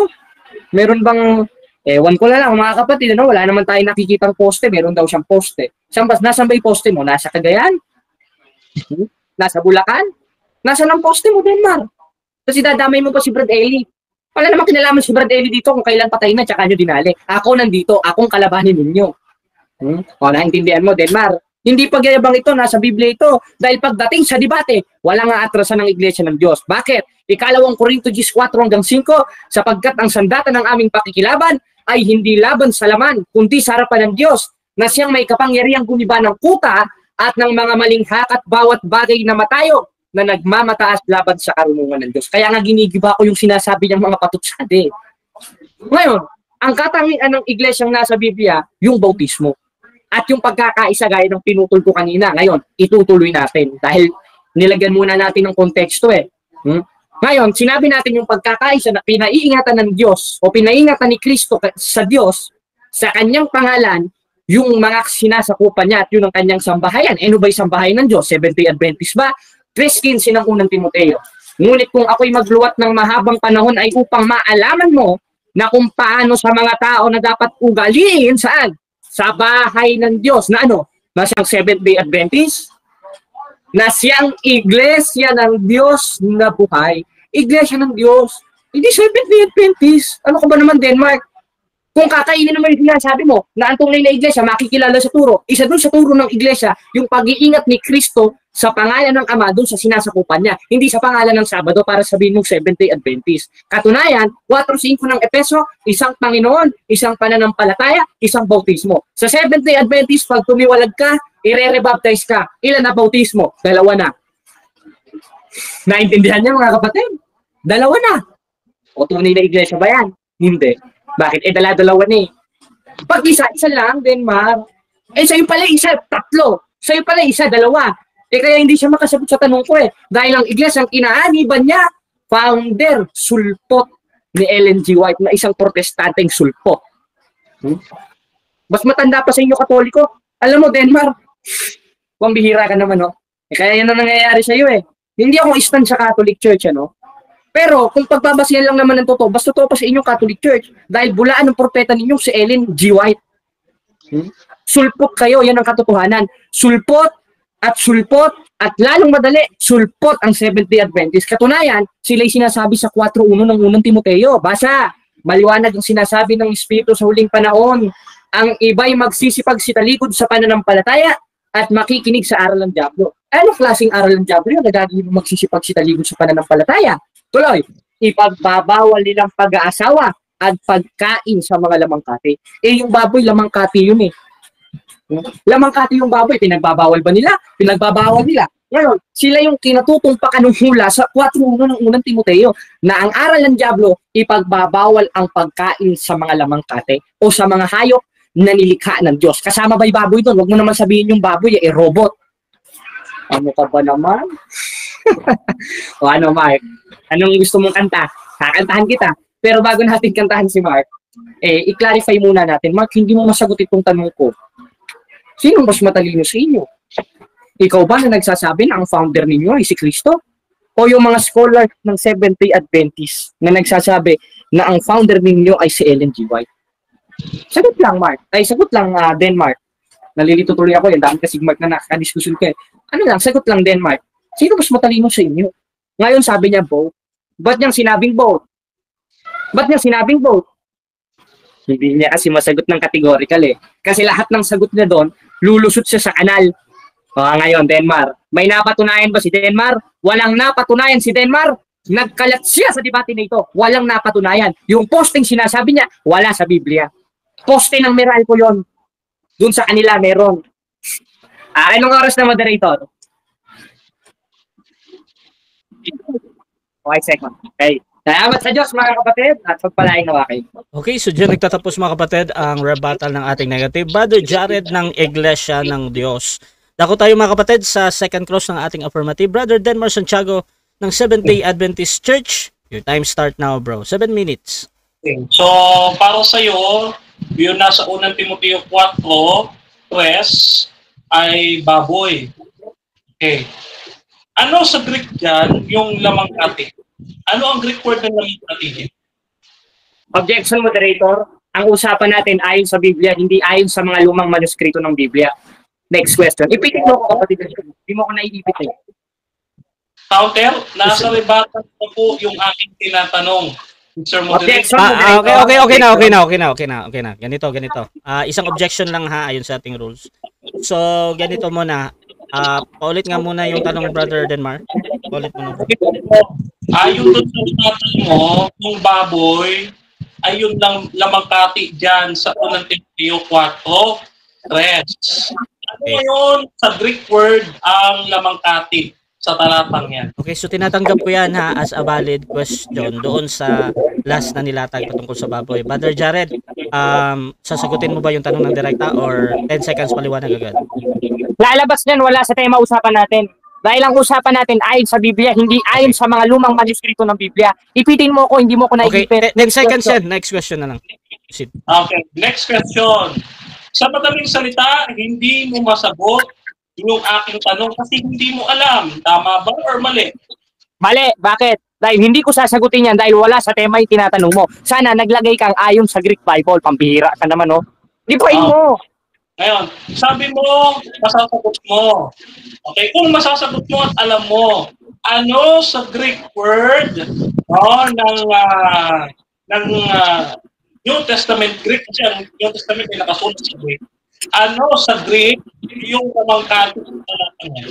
Meron bang, ewan ko na lang mga kapatid, ano? Wala naman tayong nakikitang poste. Meron daw siyang poste. Nasaan ba yung poste mo? Nasa Cagayan? Nasa Bulacan? Nasaan ang poste mo, Denmark? Kasi dadamay mo pa si Brad Eli. Wala namang kinalaman si Brad Eli dito kung kailan patay na tsaka nyo dinali. Ako nandito, akong kalabanin ninyo. O, naintindihan mo, Denmark. Hindi pagyayabang ito, nasa Biblia ito. Dahil pagdating sa debate, walang aatrasan ng Iglesia ng Diyos. Bakit? 2 Korinto 4:5, sapagkat ang sandata ng aming pakikilaban ay hindi laban sa laman, kundi sa harapan ng Diyos, na siyang may kapangyarihang gumiba ng kuta at ng mga malinghak at bawat bagay na matayo na nagmamataas laban sa karunungan ng Diyos. Kaya nga ginigiba ko yung sinasabi niyang mga patutsade. Ngayon, ang katangian ng iglesyang nasa Biblia, yung bautismo. At yung pagkakaisa gaya ng pinutol ko kanina. Ngayon, itutuloy natin. Dahil nilagyan muna natin ng konteksto eh. Ngayon, sinabi natin yung pagkakaisa na pinaiingatan ng Diyos o pinaiingatan ni Kristo sa Diyos, sa kanyang pangalan, yung mga sinasakupan niya at yun ang kanyang sambahayan. Ano ba yung sambahayan ng Diyos? Seventh-day Adventist ba? 3:15 ng unang Timoteo. Ngunit kung ako'y magluwat ng mahabang panahon ay upang maalaman mo na kung paano sa mga tao na dapat ugaliin saan? Sa bahay ng Diyos. Na ano? Na siyang Seventh-day Adventist? Na siyang iglesia ng Diyos na buhay. Iglesia ng Diyos. Hindi Seventh-day Adventist. Ano ka ba naman, Denmark? Kung kakainin naman yung sinasabi mo na ang tunay na iglesia makikilala sa turo, isa dun sa turo ng iglesia, yung pag-iingat ni Kristo sa pangalan ng Ama dun sa sinasakupan niya, hindi sa pangalan ng Sabado para sabihin mong Seventh-day Adventist. Katunayan, 4:5 ng Efeso, isang Panginoon, isang pananampalataya, isang bautismo. Sa Seventh-day Adventist, pag tumiwalag ka, ire-rebaptize ka. Ilan na bautismo? 2 na. Naintindihan niya mga kapatid? 2 na. O tunay na iglesia ba yan? Hindi. Bakit? Dala-dalawa na eh. Pag isa lang, Denmark. Sa'yo pala isa, 3. Sa'yo pala isa, 2. Kaya hindi siya makasagot sa tanong ko eh. Dahil ang iglesia, ang inaaniban niya, founder, sulpot ni Ellen G. White na isang protestanteng sulpot. Mas matanda pa sa inyo Katoliko. Alam mo, Denmark, kung bihira ka naman, no? Kaya yan ang nangyayari sa'yo eh. Hindi ako stand sa Catholic Church, ano? Pero kung pagbabasihan lang naman ng totoo, basta totoo pa sa inyong Catholic Church dahil bulaan ng propeta ninyo si Ellen G. White. Sulpot kayo, yan ang katotohanan. Sulpot at lalong madali, sulpot ang Seventh-day Adventist. Katunayan, sila'y sinasabi sa 4:1 ng unang Timoteo. Basa, maliwanag ang sinasabi ng Espiritu sa huling panahon. Ang iba'y magsisipag-sitalikod sa pananampalataya at makikinig sa aral ng diablo. Ano klaseng aral ng diablo yung nagagawin magsisipag-sitalikod sa pananampalataya? Tuloy, ipagbabawal nilang pag-aasawa at pagkain sa mga lamangkati. Yung baboy, lamangkati yun eh. Lamangkati yung baboy, pinagbabawal ba nila? Pinagbabawal nila. Ngayon, sila yung kinatutumpakan ng hula sa 4:1 ng unang Timoteo na ang aral ng diablo, ipagbabawal ang pagkain sa mga lamangkati o sa mga hayop na nilikha ng Diyos. Kasama ba yung baboy doon? Huwag mo naman sabihin yung baboy, robot. Ano ka ba naman? O ano, Mark? Anong gusto mong kanta? Kakantahan kita. Pero bago natin kantahan si Mark, i-clarify muna natin. Mark, hindi mo masagot itong tanong ko. Sino mas matalino sa inyo? Ikaw ba na nagsasabi na ang founder ninyo ay si Kristo? O yung mga scholar ng Seventh-day Adventist na nagsasabi na ang founder ninyo ay si Ellen G. White? Sagot lang, Mark. Sagot lang, Denmark. Nalilito tuloy ako. Yung dami kasi Mark na nakakadiskusyon kayo. Ano lang, sagot lang, Denmark. Sino mas matalino sa inyo? Ngayon sabi niya both. Ba't niyang sinabing both? Ba't niya sinabing both? Hindi niya kasi masagot ng categorical eh. Kasi lahat ng sagot niya doon, lulusot siya sa kanal. Ngayon, Denmark. May napatunayan ba si Denmark? Walang napatunayan si Denmark. Nagkalat siya sa debate na ito. Walang napatunayan. Yung posting sinasabi niya, wala sa Biblia. Poste ng Meralco yon. Doon sa kanila meron. Anong oras na moderator? 5 seconds. Okay. Salamat sa Diyos mga kapatid at pagpalain nawa kayo. Okay, so dyan nagtatapos mga kapatid ang rebuttal ng ating negative. Brother Jared ng Iglesia ng Diyos. Dako tayo mga kapatid sa second cross ng ating affirmative. Brother Denmar Santiago ng Seventh-day Adventist Church. Your time start now, bro. 7 minutes. Okay. So, para sa iyo, yun nasa unang Timoteo 4:3 ay baboy. Okay. Ano sa Greek dyan, yung lamang kati? Ano ang Greek word ng lamang kati? Objection, moderator. Ang usapan natin ayon sa Biblia, hindi ayon sa mga lumang manuskrito ng Biblia. Next question. Ipitin mo ko kapatid. Hindi mo ko naiipit eh. Counter, nasa rebuttal ko po yung aking tinatanong. Mr. Moderator. Okay na. Ganito. Isang objection lang ha, ayon sa ating rules. So, ganito muna. Paulit nga muna yung tanong, Brother Denmar. Paulit mo na. Ayon doon sa tinatanong mo, yung baboy, ay yun lang lamang kati dyan sa unang Timoteo 4:3. Ano ngayon sa Greek word ang lamang kati sa talatang yan? Okay, so tinatanggap ko yan ha as a valid question doon sa last na nilatag patungkol sa baboy. Brother Jared, sasagutin mo ba yung tanong ng direkta or 10 seconds paliwanag agad? Lalabas niyan, wala sa tema usapan natin. Dahil ang usapan natin ayon sa Biblia, hindi ayon sa mga lumang manuskrito ng Biblia. Ipitin mo ko, hindi mo ko Okay, naiipit. 10 seconds yan. Next question na lang. Proceed. Okay, next question. Sa madaling salita, hindi mo masagot yung aking tanong kasi hindi mo alam. Tama ba or mali? Mali, bakit? Dahil hindi ko sasagutin yan dahil wala sa tema yung tinatanong mo. Sana naglagay kang ayon sa Greek Bible. Pambihira ka naman, no? Di pa mo. Ngayon, sabi mo, masasagot mo. Okay, kung masasagot mo at alam mo, ano sa Greek word ng New Testament Greek, kasi ang New Testament ay nakasulat sa Greek. Ano sa Greek yung kamangkati ng talatang yan?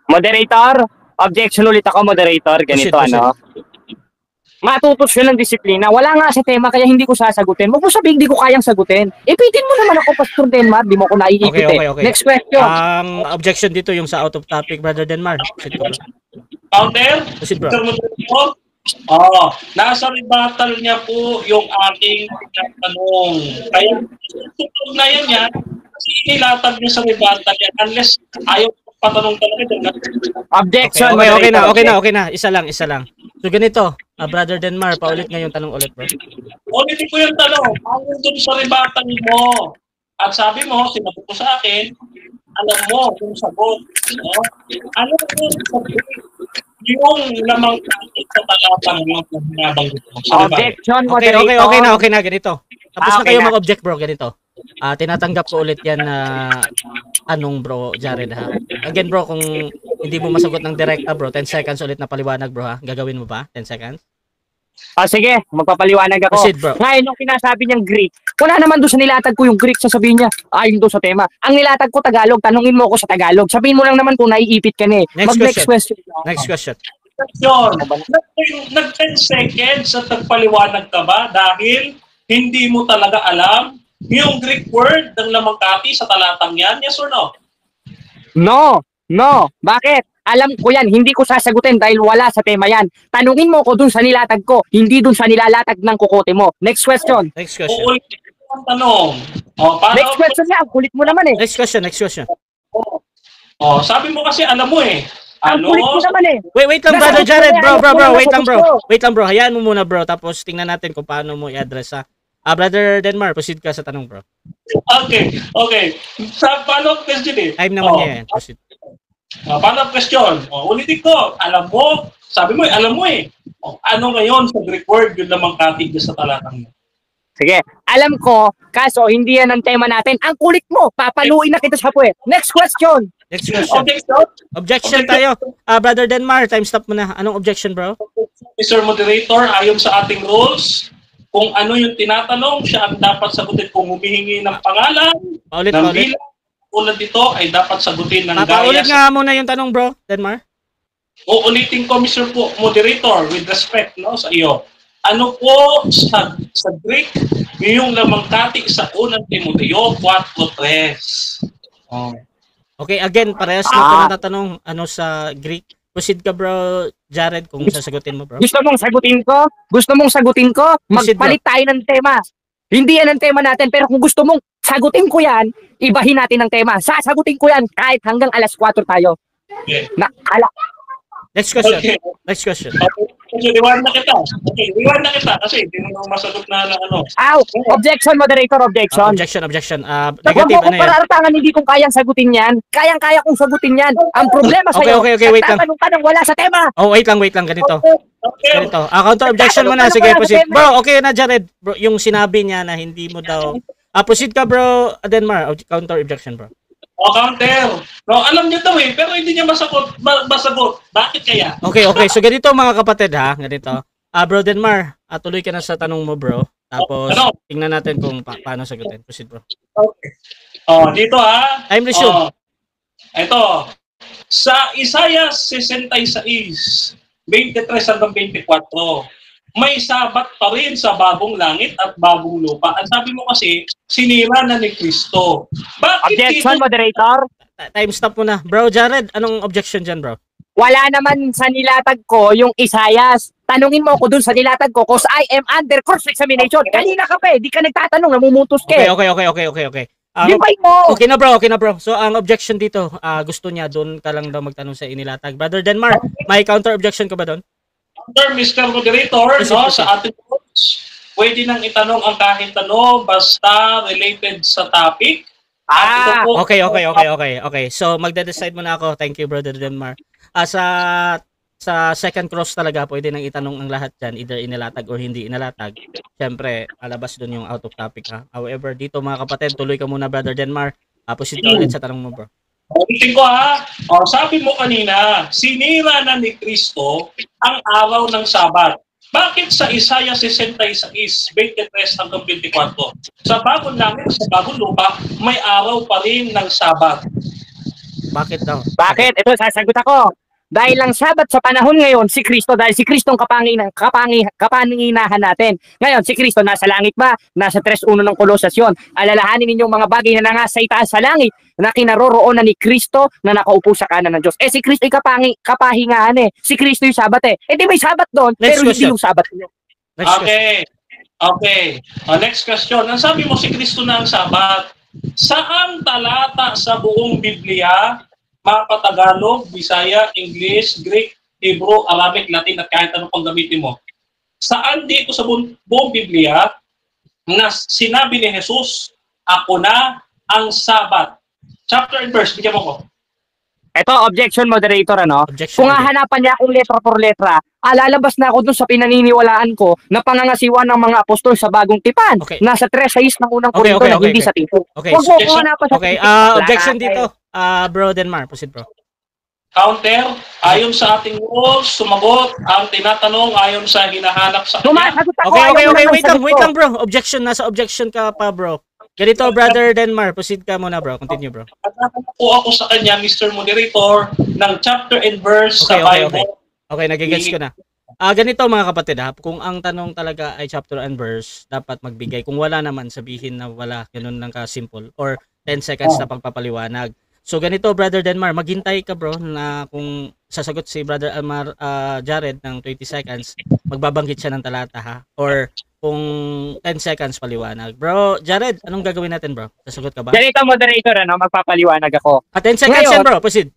Moderator, objection ulit ako, moderator. Ganito, Proceed. Matutos yun ng disiplina. Wala nga sa tema, kaya hindi ko sasagutin. Huwag mo sabihin, hindi ko kayang sagutin. Ipitin mo naman ako, Pastor Denmar. Di mo ko naiipit Okay. Next question. Ang objection dito yung sa out of topic, Brother Denmar. Proceed ko. Counter? Proceed, bro. Nasa rebuttal niya po yung aking tanong. Kaya, tutulog na yan kasi inilatag niya sa rebuttal yan unless ayaw patanong talaga. Objection, Okay na. Isa lang. So ganito, Brother Denmar, paulit nga yung tanong ulit, bro. Ulitin ko yung tanong. Ang doon sa rebuttal mo. At sabi mo, sinabi ko sa akin, alam mo yung sagot. No? Ano yung sagot? Yung lamang katit sa talatang yung nabanggit mo. Objection, Okay moderator. na, ganito. Tapos na Okay kayo na. mag-object, bro, ganito. Tinatanggap ko ulit yan na anong, bro, Jared, ha. Again, bro, kung hindi mo masagot ng direkta, bro, 10 seconds ulit na paliwanag, bro, ha. Gagawin mo ba? 10 seconds? Sige, magpapaliwanag ako. Proceed, bro. Ngayon, yung kinasabi niyang Greek, wala naman doon sa nilatag ko yung Greek, sasabihin niya, ayon doon sa tema. Ang nilatag ko Tagalog, tanungin mo ako sa Tagalog. Sabihin mo lang naman kung naiipit ka na eh. Next question. Next question. Nag-10 seconds at nagpaliwanag ka ba dahil hindi mo talaga alam yung Greek word ng lamangkati sa talatang yan? Yes or no? No. Bakit? Alam ko yan, hindi ko sasagutin dahil wala sa tema yan. Tanungin mo ko dun sa nilatag ko, hindi dun sa nilalatag ng kukote mo. Next question. Uulitin ko ang tanong. Next question yan, kulit mo naman eh. Next question. Sabi mo kasi alam mo eh. Ang kulit mo naman eh. Wait lang, Nasa Brother Jared, bro, wait lang, bro. gusto. Wait lang, bro. Hayaan mo muna, bro. Tapos tingnan natin kung paano mo i-address, ha. Brother Denmar, proceed ka sa tanong, bro. Okay. Sa follow-up question eh. Time naman niya, eh. Proceed. Follow-up question. Ulitin ko. Alam mo. Sabi mo alam mo eh. Ano ngayon sa Greek word yung lamangkati sa talatang yan? Sige, alam ko, kaso hindi yan ang tema natin. Ang kulit mo, papaluin na kita sa puwet. Next question. Objection tayo. Brother Denmar, time stop mo na. Anong objection, bro? Mr. Moderator, ayon sa ating rules, kung ano yung tinatanong, siya ang dapat sagutin. Kung humihingi ng pangalan, Paulit. bilang, tulad dito, ay dapat sagutin ng Paulit gaya. nga muna yung tanong, bro, Denmar. Uulitin ko, Mr. Moderator, with respect sa iyo. Ano po sa Greek yung lamangkati sa unang Timoteo 4:3? Okay, again, parehas na ito natatanong ano sa Greek. Proceed ka bro, Jared, kung sasagutin mo bro. Gusto mong sagutin ko? Gusto mong sagutin ko? Proceed, Magpalit tayo ng tema. Hindi yan ang tema natin, pero kung gusto mong sagutin ko yan, ibahin natin ang tema. Sasagutin ko yan kahit hanggang alas 4 tayo. Okay. Next question. Okay. Next question. Okay, liwan na kita. Okay, liwan na kita kasi hindi mo naman masagot na ano. Objection, moderator, objection. Objection. Huwag Negative, mo ano kung yan? pararatangan, hindi kong kayang sagutin yan. Kayang-kaya kong sagutin yan. Ang problema sa'yo, Okay, wait lang. nagtatanong ka nang wala sa tema. Oh, wait lang, ganito. Okay. Ganito. Counter objection mo na. Sige, proceed. Bro, okay na Jared. Bro, yung sinabi niya na hindi mo daw. Proceed ka bro, Denmar. Counter objection bro. O, counter. No, alam niya daw pero hindi niya masagot. Bakit kaya? Okay. So ganito mga kapatid ha, ganito. Bro Denmar, tuloy ka na sa tanong mo bro. Tapos tingnan natin kung paano sagutin. Proceed bro. Okay. Dito ha. Time resume. Ito. Sa Isaiah 66, 23 hanggang 24, may sabat pa rin sa bagong langit at bagong lupa. Ang sabi mo kasi, sinira na ni Kristo. Bakit Objection, moderator. Time stop mo na. Bro Jared, anong objection dyan bro? Wala naman sa nilatag ko yung Isayas. Tanungin mo ako dun sa nilatag ko because I am under cross-examination. Kanina ka pa di ka nagtatanong, namumutos ka. Okay. Limpay mo! Okay na bro. So ang objection dito, gusto niya doon ka lang daw magtanong sa inilatag. Brother Denmar, may counter objection ka ba doon? Mr. Moderator, sa ating coach, pwede nang itanong ang kahit tanong basta related sa topic. Okay. So magde-decide muna ako. Thank you Brother Denmar. Sa second cross talaga pwede nang itanong ang lahat dyan, either inilatag or hindi inilatag. Siyempre, alabas doon yung out of topic ha. However, dito mga kapatid, tuloy ka muna Brother Denmar. Proceed ka ulit sa tanong mo bro. Ulitin ko ha. Sabi mo kanina, sinira na ni Kristo ang araw ng Sabat. Bakit sa Isaiah 66, 23 hanggang 24? Sa bagong langit, sa bagong lupa, may araw pa rin ng Sabat. Bakit daw? Bakit? Ito, sasagot ako. Dahil lang Sabat sa panahon ngayon, si Kristo, dahil si Kristo ang kapanginahan natin. Ngayon, si Kristo nasa langit ba? Nasa 3.1 ng Kolosasyon. Alalahanin ninyong mga bagay na nangasa itaas sa langit na kinaroroonan ni Kristo na nakaupo sa kanan ng Diyos. Si Kristo ay kapahingahan Si Kristo yung Sabat di may Sabat doon, pero hindi yung Sabat niyo. Okay. Next question. Ang sabi mo si Kristo na ang Sabat. Saan talata sa buong Biblia, Mapatagalog, Bisaya, English, Greek, Hebrew, Arabic, Latin at kahit ano pang gamitin mo. Saan dito sa buong Biblia na sinabi ni Jesus, ako na ang Sabat? Chapter and verse, bigyan mo ko. Ito, objection, moderator, Objection, Kung hahanapan niya akong letra por letra, lalabas na ako dun sa pinaniniwalaan ko na pangangasiwa ng mga apostol sa bagong tipan. Okay. Nasa 3:6 ng unang Korinto na hindi sa tito. Okay. Huwag mo kung hanapan sa Okay, tito. objection dito. Bro Denmar, proceed bro. Counter, ayon sa ating rules, sumagot ang tinatanong ayon sa hinahanap sa kanya. Sumasagot ako. Okay, ayaw mo naman wait sagot lang bro. Objection, nasa objection ka pa bro. Ganito, Brother Denmar, proceed ka muna bro. Continue bro. Nagtatanong po ako sa kanya, Mr. Moderator, ng chapter and verse sa Bible. Okay, nagigets ko na. Ganito mga kapatid kung ang tanong talaga ay chapter and verse, dapat magbigay. Kung wala naman, sabihin na wala, ganun lang ka-simple. Or 10 seconds na pagpapaliwanag. So ganito Brother Denmar, maghintay ka bro na kung sasagot si Brother Jared ng 20 seconds, magbabanggit siya ng talata ha. Or kung 10 seconds paliwanag. Bro, Jared, anong gagawin natin bro? Sasagot ka ba? Ganito, moderator, magpapaliwanag ako. 10 seconds yan bro, proceed.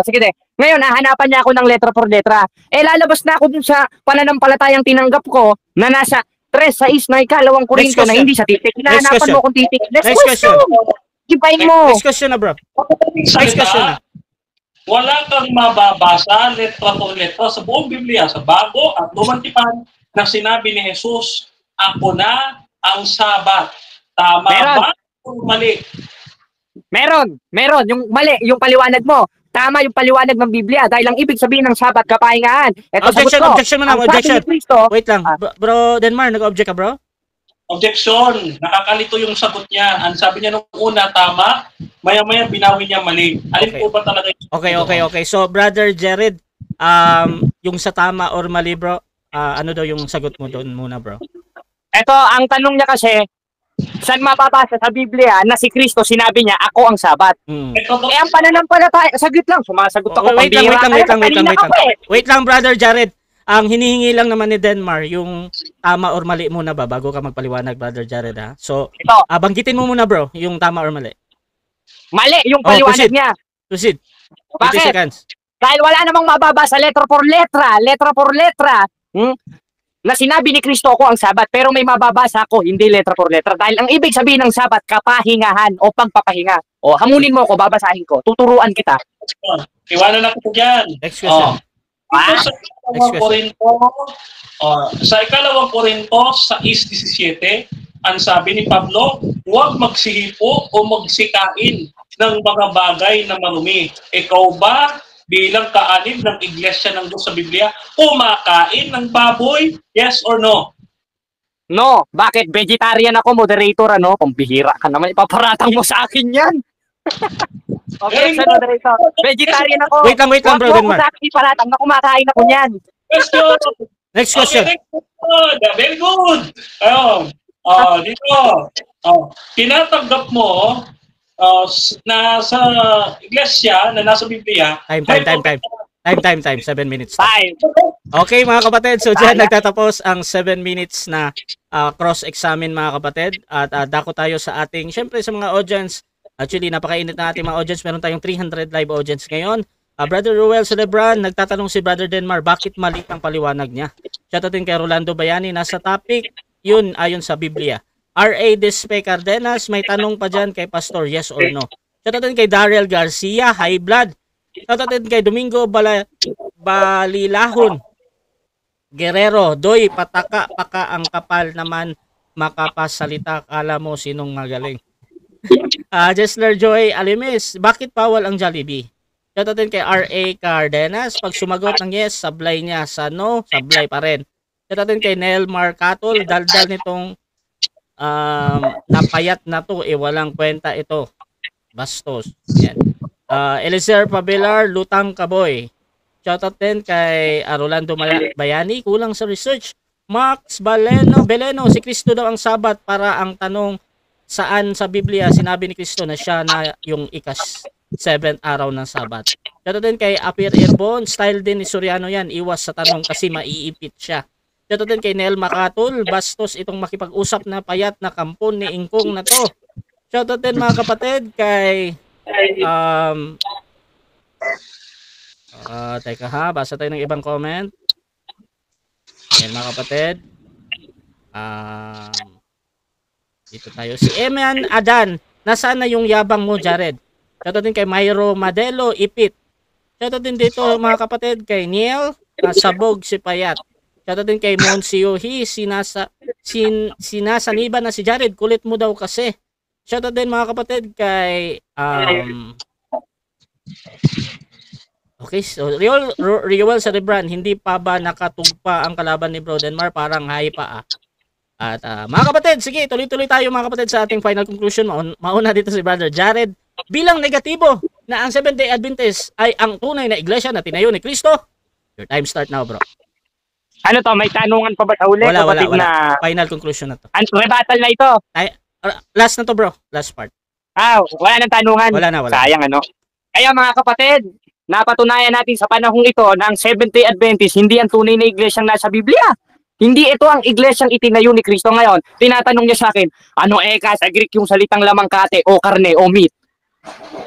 Sige de. Ngayon, hahanapan niya ako ng letra por letra. Lalabas na ako dun sa pananampalatayang tinanggap ko na nasa 3:6 na ikalawang Korinto na hindi sa titik. Hinahanapan mo akong titik. Next question. Gibayin mo. Next question na bro. Next question na. Wala kang mababasa letra por letra sa buong Biblia, sa Bago at Lumang Tipan, na sinabi ni Jesus, ako na ang Sabat. Tama ba o mali? Meron. Yung mali, yung paliwanag mo. Tama yung paliwanag ng Biblia dahil ang ibig sabihin ng Sabat kapahingahan. Ito Objection mo na, objection. Wait lang. Bro Denmar, nag-object ka bro? Objection. Nakakalito yung sagot niya. Ang sabi niya nung una, tama. Maya-maya binawi niya mali. Alin po ba talaga yung... Okay. So, Brother Jared, yung sa tama or mali bro, ano daw yung sagot mo doon muna bro? Ito, ang tanong niya kasi, Saan mababasa sa Biblia na si Kristo sinabi niya, ako ang Sabat? Ito po, Eh, ang pananampalataya, saglit lang, sumasagot ako. Wait lang, wait lang, wait lang, wait lang, Kanina wait lang. ka pa eh. Wait lang, Brother Jared. Ang hinihingi lang naman ni Denmar, yung tama or mali muna ba bago ka magpaliwanag, Brother Jared, ha? So, Ito, banggitin mo muna, bro, yung tama or mali. mali yung Oh, paliwanag proceed. niya. Proceed. 20 Bakit? seconds. Dahil wala namang mababasa letra por letra, na sinabi ni Kristo ako ang Sabat, pero may mababasa ako, hindi letra por letra. Dahil ang ibig sabihin ng Sabat, kapahingahan o pagpapahinga. O, hamunin mo ako, babasahin ko, tuturuan kita. iwanan na ko dyan. Next question. Ito sa ikalawang Korinto, sa 6:17, ang sabi ni Pablo, huwag magsihipo o magsikain ng mga bagay na marumi. Ikaw ba, bilang kaanib ng iglesia ng Diyos sa Biblia, kumakain ng baboy? Yes or no? No, bakit? Vegetarian ako, moderator, ano? Pambihira ka naman, ipaparatang mo sa akin yan. Okay, sa moderator. Vegetarian ako. Wait lang, bro, Huwag mo ako Denmar. sa akin iparatang na kumakain ako niyan. Question! Next question. Okay, very good. Dito. Tinatanggap mo na sa iglesia, na nasa Biblia, Time. 7 minutes. Time. Okay, mga kapatid. So, dyan nagtatapos ang 7 minutes na cross-examine, mga kapatid. At dako tayo sa ating, syempre sa mga audience. Actually, napakainit na ating mga audience. Meron tayong 300 live audience ngayon. Brother Ruel Celebran, nagtatanong si Brother Denmar, bakit mali ang paliwanag niya? Shoutout din kay Rolando Bayani, nasa topic, yun ayon sa Biblia. R.A. Despe Cardenas, may tanong pa dyan kay Pastor, yes or no? Shoutout din kay Daryl Garcia, High Blood. Shoutout din kay Domingo Balilahon. Guerrero, Doy, pataka, paka ang kapal naman makapasalita, kala mo sinong magaling. Jesler Joy Alimis, bakit bawal ang Jollibee? Shoutout din kay R.A. Cardenas. Pag sumagot ng yes, sablay niya. Sa no, sablay pa rin. Shoutout din kay Nel Marcatol. Daldal nitong napayat na to. Walang kwenta ito. Bastos. Yan. Elizer Pabilar, Lutang Kaboy. Shoutout din kay Rolando Bayani. Kulang sa research. Max Beleno, si Kristo daw ang Sabat. Para ang tanong, saan sa Biblia sinabi ni Kristo na siya na yung 7th araw ng Sabat. Shoutout din kay Apir Irbon, style din ni Soriano yan, iwas sa tanong kasi maiipit siya. Shoutout din kay Nel Makatol, bastos itong makipag-usap na payat na kampon ni Ingkong na to. Shoutout din mga kapatid kay teka ha, basa tayo ng ibang comment. Yan mga kapatid. Dito tayo. Si Eman Adan, nasaan na yung yabang mo, Jared? Shoutout din kay Myro Madelo, Ipit. Shoutout din dito mga kapatid kay Neil, Sabog si Payat. Shoutout din kay Monsieur He, sinasaniba na si Jared, kulit mo daw kasi. Shoutout din mga kapatid kay okay, so Riol Cerebran, hindi pa ba nakatugpa ang kalaban ni Bro Denmar? Parang high pa At mga kapatid, sige, tuloy-tuloy tayo mga kapatid sa ating final conclusion. Mauna dito si Brother Jared. Bilang negatibo na ang Seventh-day Adventist ay ang tunay na iglesia na tinayo ni Kristo. Your time start now, bro. Ano to, may tanungan pa ba sa uli? Wala. Na... Final conclusion na to. Rebuttal na ito. Last na to, bro. Last part. Wala nang tanungan. Wala na. Sayang ano. Kaya mga kapatid, napatunayan natin sa panahong ito na ang Seventh-day Adventist hindi ang tunay na iglesyang nasa Biblia. Hindi ito ang iglesyang itinayo ni Kristo ngayon. Tinatanong niya sa akin, ano sa Greek yung salitang lamangkate o karne o meat?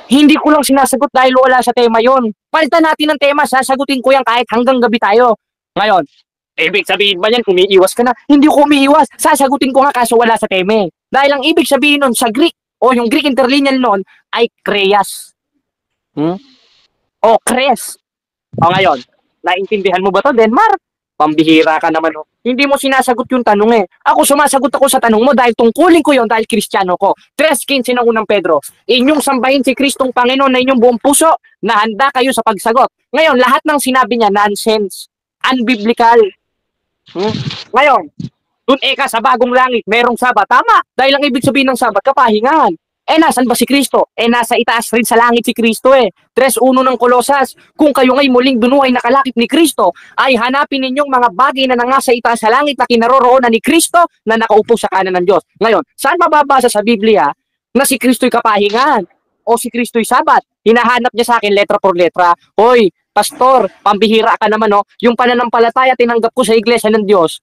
Hindi ko lang sinasagot dahil wala sa tema yon. Palitan natin ng tema, sasagutin ko yan kahit hanggang gabi tayo. Ngayon, ibig sabihin ba yan, umiiwas ka na? Hindi ko umiiwas. Sasagutin ko nga kaso wala sa tema. Dahil ang ibig sabihin nun sa Greek o yung Greek interlineal nun ay kreas. O kres. O ngayon, naintindihan mo ba to, Denmar? Pambihira ka naman. Hindi mo sinasagot yung tanong Ako sumasagot ako sa tanong mo dahil tungkulin ko yon dahil Kristiyano ko. 3:15 ng unang Pedro. Inyong sambahin si Kristong Panginoon na inyong buong puso na handa kayo sa pagsagot. Ngayon, lahat ng sinabi niya, nonsense. Unbiblical. Ngayon, dun sa bagong langit, merong Sabat. Tama. Dahil ang ibig sabihin ng Sabat, kapahingahan. Nasan ba si Kristo? Nasa itaas rin sa langit si Kristo eh. 3:1 ng Kolosas, kung kayo ngay muling binuhay na kalakip ni Kristo, ay hanapin ninyong mga bagay na nangasa itaas sa langit na kinaroroonan ni Kristo na nakaupo sa kanan ng Diyos. Ngayon, saan mababasa sa Biblia na si Kristo'y kapahingan o si Kristo'y sabat? Hinahanap niya sa akin letra por letra. Hoy, pastor, pambihira ka naman, no? Yung pananampalataya tinanggap ko sa iglesia ng Diyos.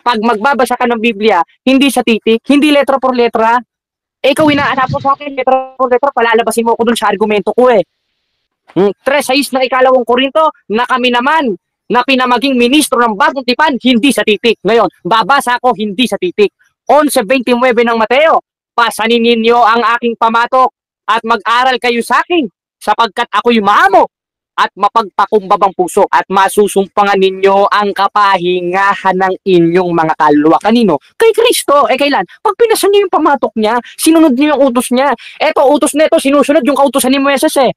Pag magbabasa ka ng Biblia, hindi sa titik, hindi letra por letra. Ikaw inaanap mo sa akin, letra por letra, palalabasin mo ako dun sa argumento ko eh. 3:6 ng ikalawang Korinto, na kami naman, na pinamaging ministro ng bagong tipan, hindi sa titik. Ngayon, babasa ako, hindi sa titik. 11:29 ng Mateo, pasanin ninyo ang aking pamatok at mag-aral kayo sa akin, sapagkat ako'y maamo at mapagpakumbabang puso at masusumpangan ninyo ang kapahingahan ng inyong mga kaluluwa. Kanino? Kay Kristo. Kailan? Pag pinasan niyo yung pamatok niya, sinunod niyo yung utos niya. Eto, utos nito, sinusunod yung kautosan ni Moises eh.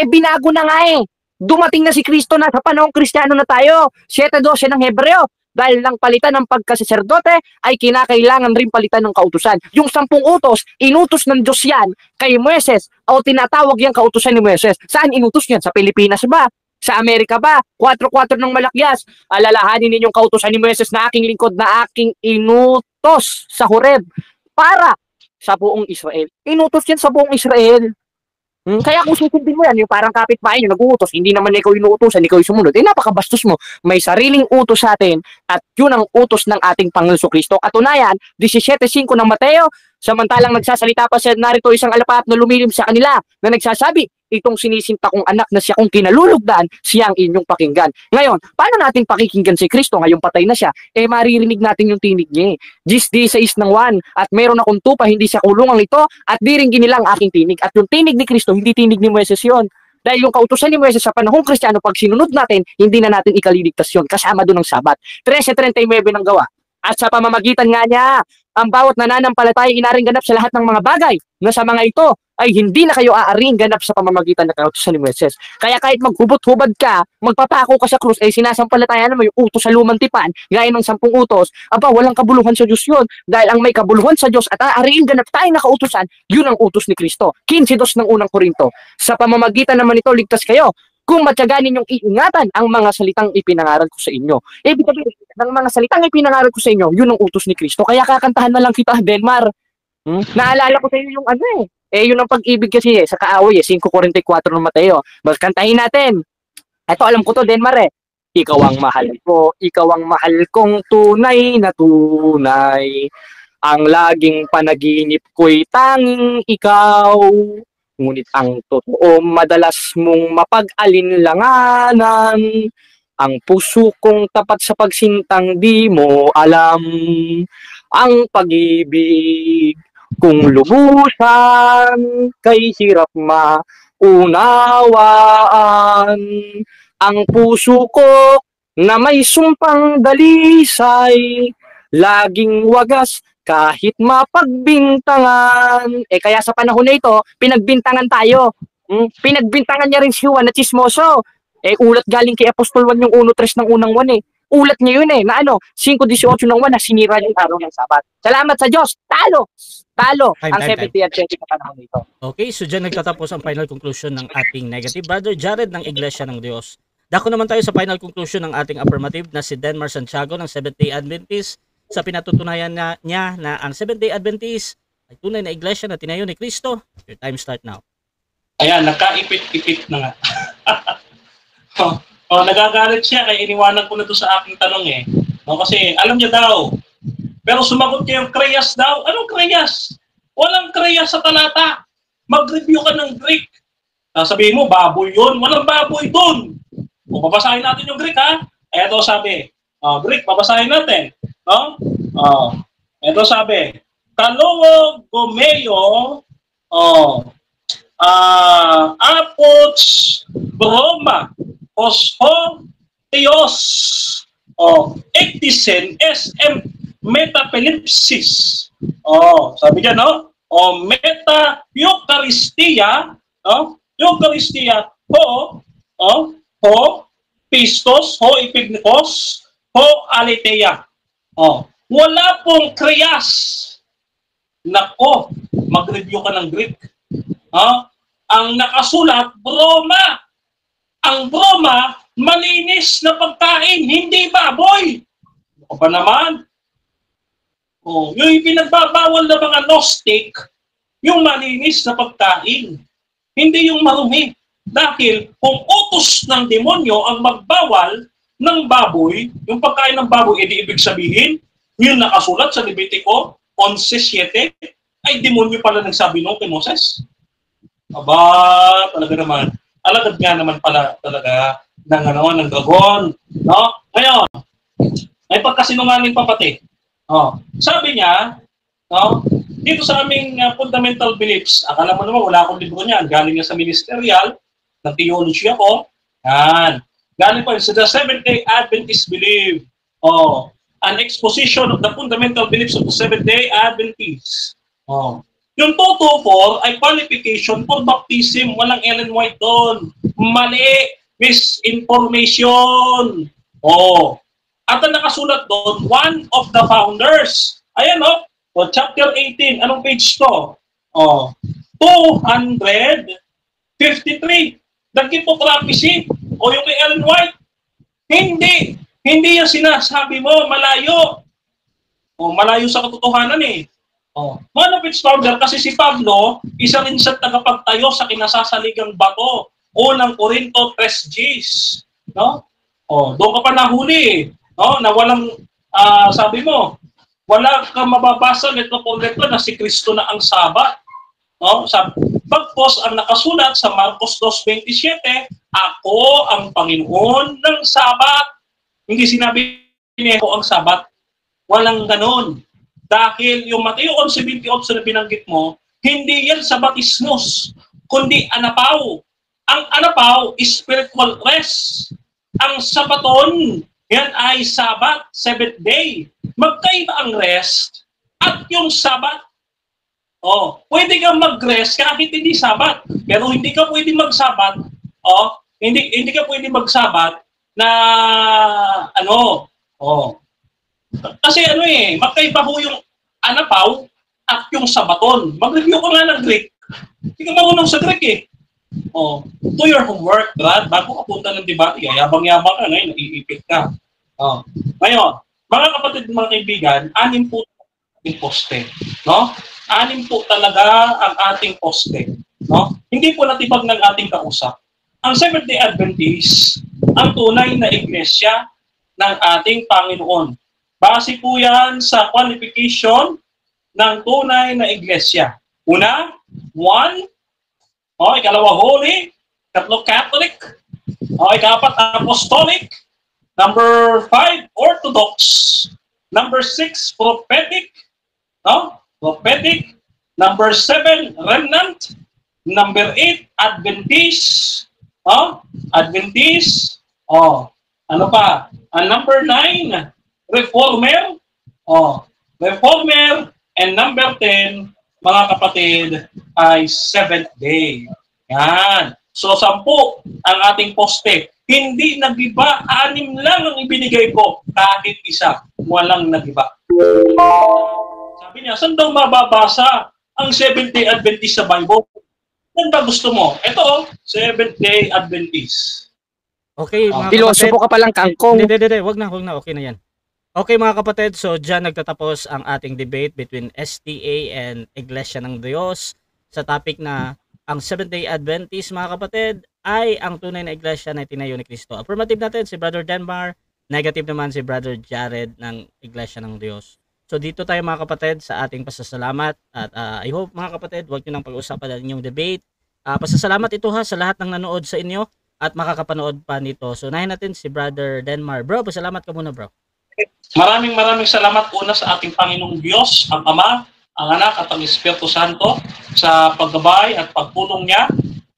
Binago na nga eh. Dumating na si Kristo na sa panahong Kristiyano na tayo. 7:12 ng Hebreo. Dahil lang palitan ng pagkasaserdote ay kinakailangan rin palitan ng kautusan. Yung 10 utos, inutos ng Diyos yan kay Moises o tinatawag yung kautusan ni Moises. Saan inutos yan? Sa Pilipinas ba? Sa Amerika ba? 4:4 ng Malakyas. Alalahanin ninyong kautusan ni Moises na aking lingkod na aking inutos sa Horeb para sa buong Israel. Inutos yan sa buong Israel. Kaya kung susundin mo yan, yung parang kapitbahay nyo, nag-uutos, hindi naman ikaw inuutosan, ikaw yung sumunod, napakabastos mo. May sariling utos sa atin at yun ang utos ng ating Panginoon Kristo. Katunayan, 17:5 ng Mateo, samantalang nagsasalita pa siya, narito isang alapap na lumilim sa kanila na nagsasabi, itong sinisinta kong anak na siya kung kinalulugdan, siya ang inyong pakinggan. Ngayon, paano natin pakikinggan si Kristo? Ngayong patay na siya, maririnig natin yung tinig niya. 10:6 ng 1, at meron akong tupa, hindi sa kulungang ito, at di rin ginilang aking tinig. At yung tinig ni Kristo, hindi tinig ni Moises yun. Dahil yung kautusan ni Moises sa panahong Kristiyano, pag sinunod natin, hindi na natin ikaliligtas yun. Kasama doon ng Sabat. 13:39 ng Gawa. At sa pamamagitan nga niya, ang bawat nananampalataya inaring ganap sa lahat ng mga bagay na sa mga ito ay hindi na kayo aaring ganap sa pamamagitan ng kautusan ni Moises. Kaya kahit maghubot-hubad ka, magpapako ka sa krus, sinasampalataya naman yung utos sa lumang tipan, gaya ng 10 utos, walang kabuluhan sa Diyos yun. Dahil ang may kabuluhan sa Diyos at aariing ganap tayo na kautusan, yun ang utos ni Kristo. 15:2 ng unang Korinto. Sa pamamagitan naman ito, ligtas kayo kung matyagan ninyong iingatan ang mga salitang ipinangaral ko sa inyo. Ibig sabihin, ng mga salitang ipinangaral ko sa inyo, yun ang utos ni Kristo. Kaya kakantahan na lang kita, Denmar. Naalala ko sa inyo yung yun ang pag-ibig kasi sa kaaway 5:44 ng Mateo. Mas kantahin natin. Ito alam ko to, Denmar Ikaw ang mahal ko, ikaw ang mahal kong tunay na tunay. Ang laging panaginip ko'y tanging ikaw. Ngunit ang totoo madalas mong mapag-alinlanganan. Ang puso kong tapat sa pagsintang di mo alam. Ang pag-ibig kung lubusan kay hirap maunawaan. Ang puso ko na may sumpang dalisay, laging wagas kahit mapagbintangan. Kaya sa panahon na ito, pinagbintangan tayo. Pinagbintangan niya rin si Juan na chismoso. Ulat galing kay Apostol Juan yung 1:3 ng unang 1 Ulat niya yun na 5:18 ng 1 na sinira yung araw ng Sabat. Salamat sa Diyos. Talo ang 70 at 20 sa panahon nito. Okay, so dyan nagtatapos ang final conclusion ng ating negative. Brother Jared ng Iglesia ng Diyos. Dako naman tayo sa final conclusion ng ating affirmative na si Denmar Santiago ng Seventh-day Adventist sa pinatutunayan niya na ang Seventh-day Adventist ay tunay na iglesia na tinayo ni Kristo. Your time start now. Ayan, nagkaipit-ipit na nga. Nagagalit siya kaya iniwanan ko na to sa aking tanong kasi alam niya daw. Pero sumagot niya yung kreyas daw. Anong kreyas? Walang kreyas sa talata. Mag-review ka ng Greek. Sabihin mo, baboy yun. Walang baboy dun. Kung babasahin natin yung Greek eto sabi. Greek, babasahin natin. Ito sabi, Kalowo Gomeo, Apots Broma, Osho Theos, Ektisen, SM Metapelipsis. Sabi dyan, Meta Eucharistia, Eucharistia, Ho, Pistos, Ho Epignikos, Ho Aletheia. Wala pong kriyas Nako, mag-review ka ng Greek. Ang nakasulat, broma. Ang broma, malinis na pagkain, hindi baboy. Ano ba naman? Yung pinagbabawal na mga Gnostic, yung malinis na pagkain, hindi yung marumi. Dahil kung utos ng demonyo ang magbawal ng baboy, yung pagkain ng baboy, edi ibig sabihin, yung nakasulat sa Levitico 11:7, ay demonyo pala nagsabi nung kay Moses. Aba, talaga naman. Alagad nga naman pala talaga ng dragon. No? Ngayon, ay pagkasinungaling pa pati. Sabi niya, no, dito sa aming fundamental beliefs, akala mo naman wala akong libro niyan. Galing nga sa ministerial, ng theology ako. Yan. Galing pa sa the Seventh-day Adventist belief. An exposition of the fundamental beliefs of the Seventh-day Adventists. Yung 224 ay qualification for baptism. Walang Ellen White doon. Mali. Misinformation. At ang nakasulat doon, one of the founders. Ayan chapter 18. Anong page to? 253. The gift of prophecy. O yung kay Ellen White. Hindi. Hindi yung sinasabi mo. Malayo. Malayo sa katotohanan eh. One of its founder, kasi si Pablo, isa rin sa tagapagtayo sa kinasasaligang bato. Unang Korinto 3:10. No? Doon ka pa nahuli. Na walang, sabi mo, wala kang mababasa nito po na si Kristo na ang Sabat. Bagkos ang nakasulat sa Marcos 2:27, ako ang Panginoon ng Sabat. Hindi sinabi niya ako ang Sabat. Walang ganon. Dahil yung Mateo 11:28 na binanggit mo, hindi yan sa batismos, kundi anapaw. Ang anapaw is spiritual rest. Ang sabaton, yan ay Sabat, 7th day. Magkaiba ang rest at yung Sabat. Pwede kang mag-rest kahit hindi Sabat. Pero hindi ka pwede mag-Sabat. Hindi ka pwede mag-Sabat na kasi magkaiba ho yung anapaw at yung sabaton. Mag-review ko nga ng Greek. Hindi ka marunong sa Greek eh. Do your homework, Brad. Bago ka punta ng debate, yabang-yabang ka ngayon, naiipit ka. Ngayon, mga kapatid, mga kaibigan, 6 po ating poste. No? 6 po talaga ang ating poste. No? Hindi po natibag ng ating kausap. Ang Seventh-day Adventist, ang tunay na iglesia ng ating Panginoon. Base po yan sa qualification ng tunay na iglesia. Una, 1, ikalawa, holy. Ikatlo, Catholic. Ikapat, apostolic. Number 5, orthodox. Number 6, prophetic. Prophetic. Number 7, remnant. Number 8, Adventist. Adventist. Ano pa? Number 9, Reformer. Reformer. And number 10, mga kapatid, ay 7th day. Yan. So, 10 ang ating poste. Hindi nagiba, 6 lang ang ibinigay ko. Kahit isa, walang nagiba. Sabi niya, saan daw mababasa ang 7th day Adventist sa Bible? Saan ba gusto mo? Ito, 7th day Adventist. Okay, mga Pilosopo ka palang kangkong. Hindi. Wag na. Okay na yan. Okay mga kapatid, so dyan nagtatapos ang ating debate between SDA and Iglesia ng Diyos sa topic na ang Seventh-day Adventist, mga kapatid, ay ang tunay na iglesia na itinayo ni Kristo. Affirmative natin si Brother Denmar, negative naman si Brother Jared ng Iglesia ng Diyos. So dito tayo mga kapatid sa ating pasasalamat at I hope mga kapatid, huwag nyo nang pag-usapan ang inyong debate. Pasasalamat ito sa lahat ng nanood sa inyo at makakapanood pa nito. So unahin natin si Brother Denmar. Bro, pasalamat ka muna bro. Maraming salamat una sa ating Panginoong Diyos, ang Ama, ang Anak at ang Espiritu Santo sa paggabay at pagpulong niya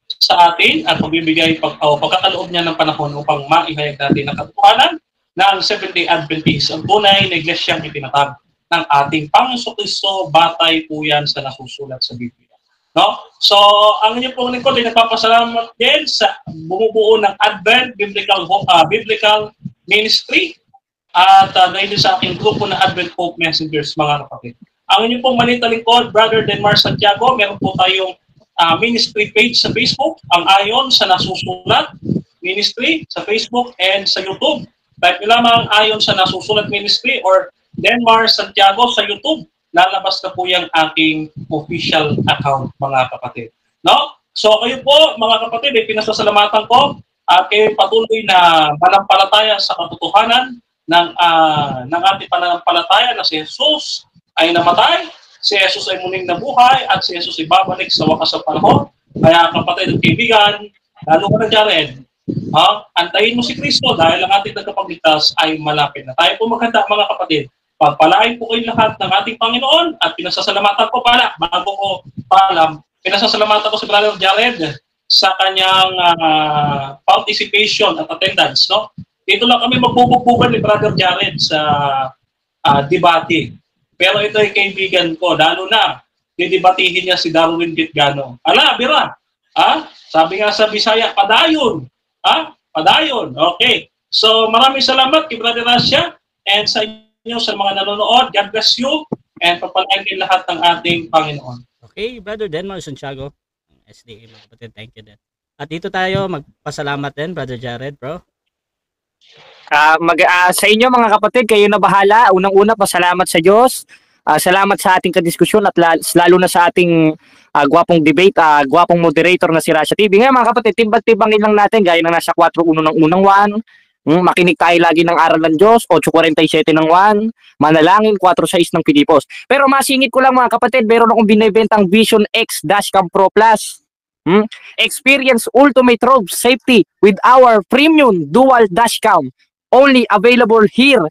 sa atin at pagbibigay pagkakaloob niya ng panahon upang maihayag natin ang katotohanan na ang Seventh-day Adventist, ang tunay na iglesyang itinatag ng ating Panginoon Kristo, batay po yan sa nasusulat sa Biblia. No? So, ang inyong pong lingkod ay nagpapasalamat din sa bumubuo ng Advent Biblical Ministry at ngayon sa aking grupo na Advent Hope Messengers, mga kapatid. Ang inyong pong maliit na lingkod, Brother Denmar Santiago, meron po tayong ministry page sa Facebook, ang Ayon sa Nasusulat Ministry sa Facebook and sa YouTube. Type nyo lamang Ayon sa Nasusulat Ministry or Denmar Santiago sa YouTube. Lalabas na po yung aking official account, mga kapatid. No? So kayo po, mga kapatid, pinasasalamatan ko at kayo patuloy na manampalataya sa katotohanan ng ating pananampalataya na si Jesus ay namatay, si Jesus ay muling nabuhay, at si Jesus ay babalik sa wakas ng panahon. Kaya kapatid at kaibigan, lalo ka na Jared, antayin mo si Kristo dahil ang ating tagapagligtas ay malapit na. Tayo po maghanda, mga kapatid. Pagpalain po kayo lahat ng ating Panginoon at pinasasalamatan ko pala, bago ko paalam, pinasasalamatan ko si Brother Jared sa kanyang participation at attendance. No? Dito lang kami magbubugbugban ni Brother Jared sa debate. Pero ito ay kaibigan ko, lalo na, didebatihin niya si Darwin Bitgano. Ala, bira! Sabi nga sa Bisaya, padayon! Padayon! Okay. So, maraming salamat kay Brother Rasha and sa inyo, sa mga nanonood. God bless you and papalain kayo lahat ng ating Panginoon. Okay, Brother Denmar Santiago, SDA, mga kapatid, thank you din. At dito tayo magpasalamat din, Brother Jared, bro. Sa inyo mga kapatid, kayo na bahala. Unang-una, pasalamat sa Diyos. Salamat sa ating kadiskusyon at lalo na sa ating gwapong debate, gwapong moderator na si Rasha TV. Ngayon mga kapatid, timbang-timbangin lang natin gaya ng nasa 4:1 ng unang 1. Makinig tayo lagi ng aral ng Diyos, 8:47 ng 1. Manalangin, 4:6 ng Pilipos. Pero masingit ko lang mga kapatid, meron akong binibentang Vision X Dashcam Pro Plus. Experience ultimate road safety with our premium dual dashcam. Only available here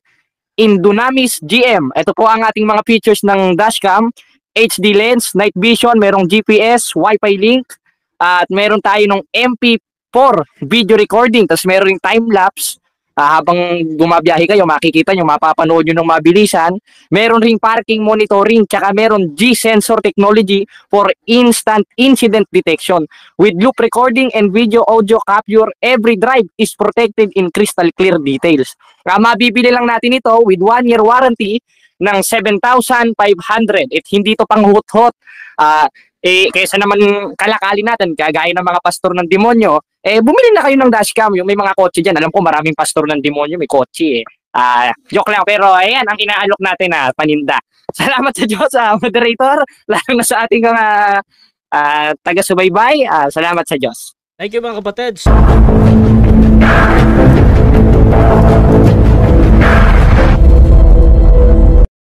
in Dunamis GM. Ito po ang ating mga features ng dashcam. HD lens, night vision, merong GPS, Wi-Fi link, at meron tayo ng MP4 video recording, tapos meron ring time-lapse. Habang gumabiyahe kayo, makikita nyo, mapapanood nyo ng mabilisan. Meron ring parking monitoring, tsaka meron G-sensor technology for instant incident detection. With loop recording and video audio capture, every drive is protected in crystal clear details. Mabibili lang natin ito with 1-year warranty ng 7,500. Hindi ito pang hot-hot. Kaysa naman kalakali natin, kagaya ng mga pastor ng demonyo, bumili na kayo ng dashcam. Yung may mga kotse dyan, alam ko maraming pastor ng demonyo, may kotse joke lang, pero ayan, ang inaalok natin na paninda. Salamat sa Diyos, moderator, lalo na sa ating mga taga-subaybay. Salamat sa Diyos. Thank you mga kapatid.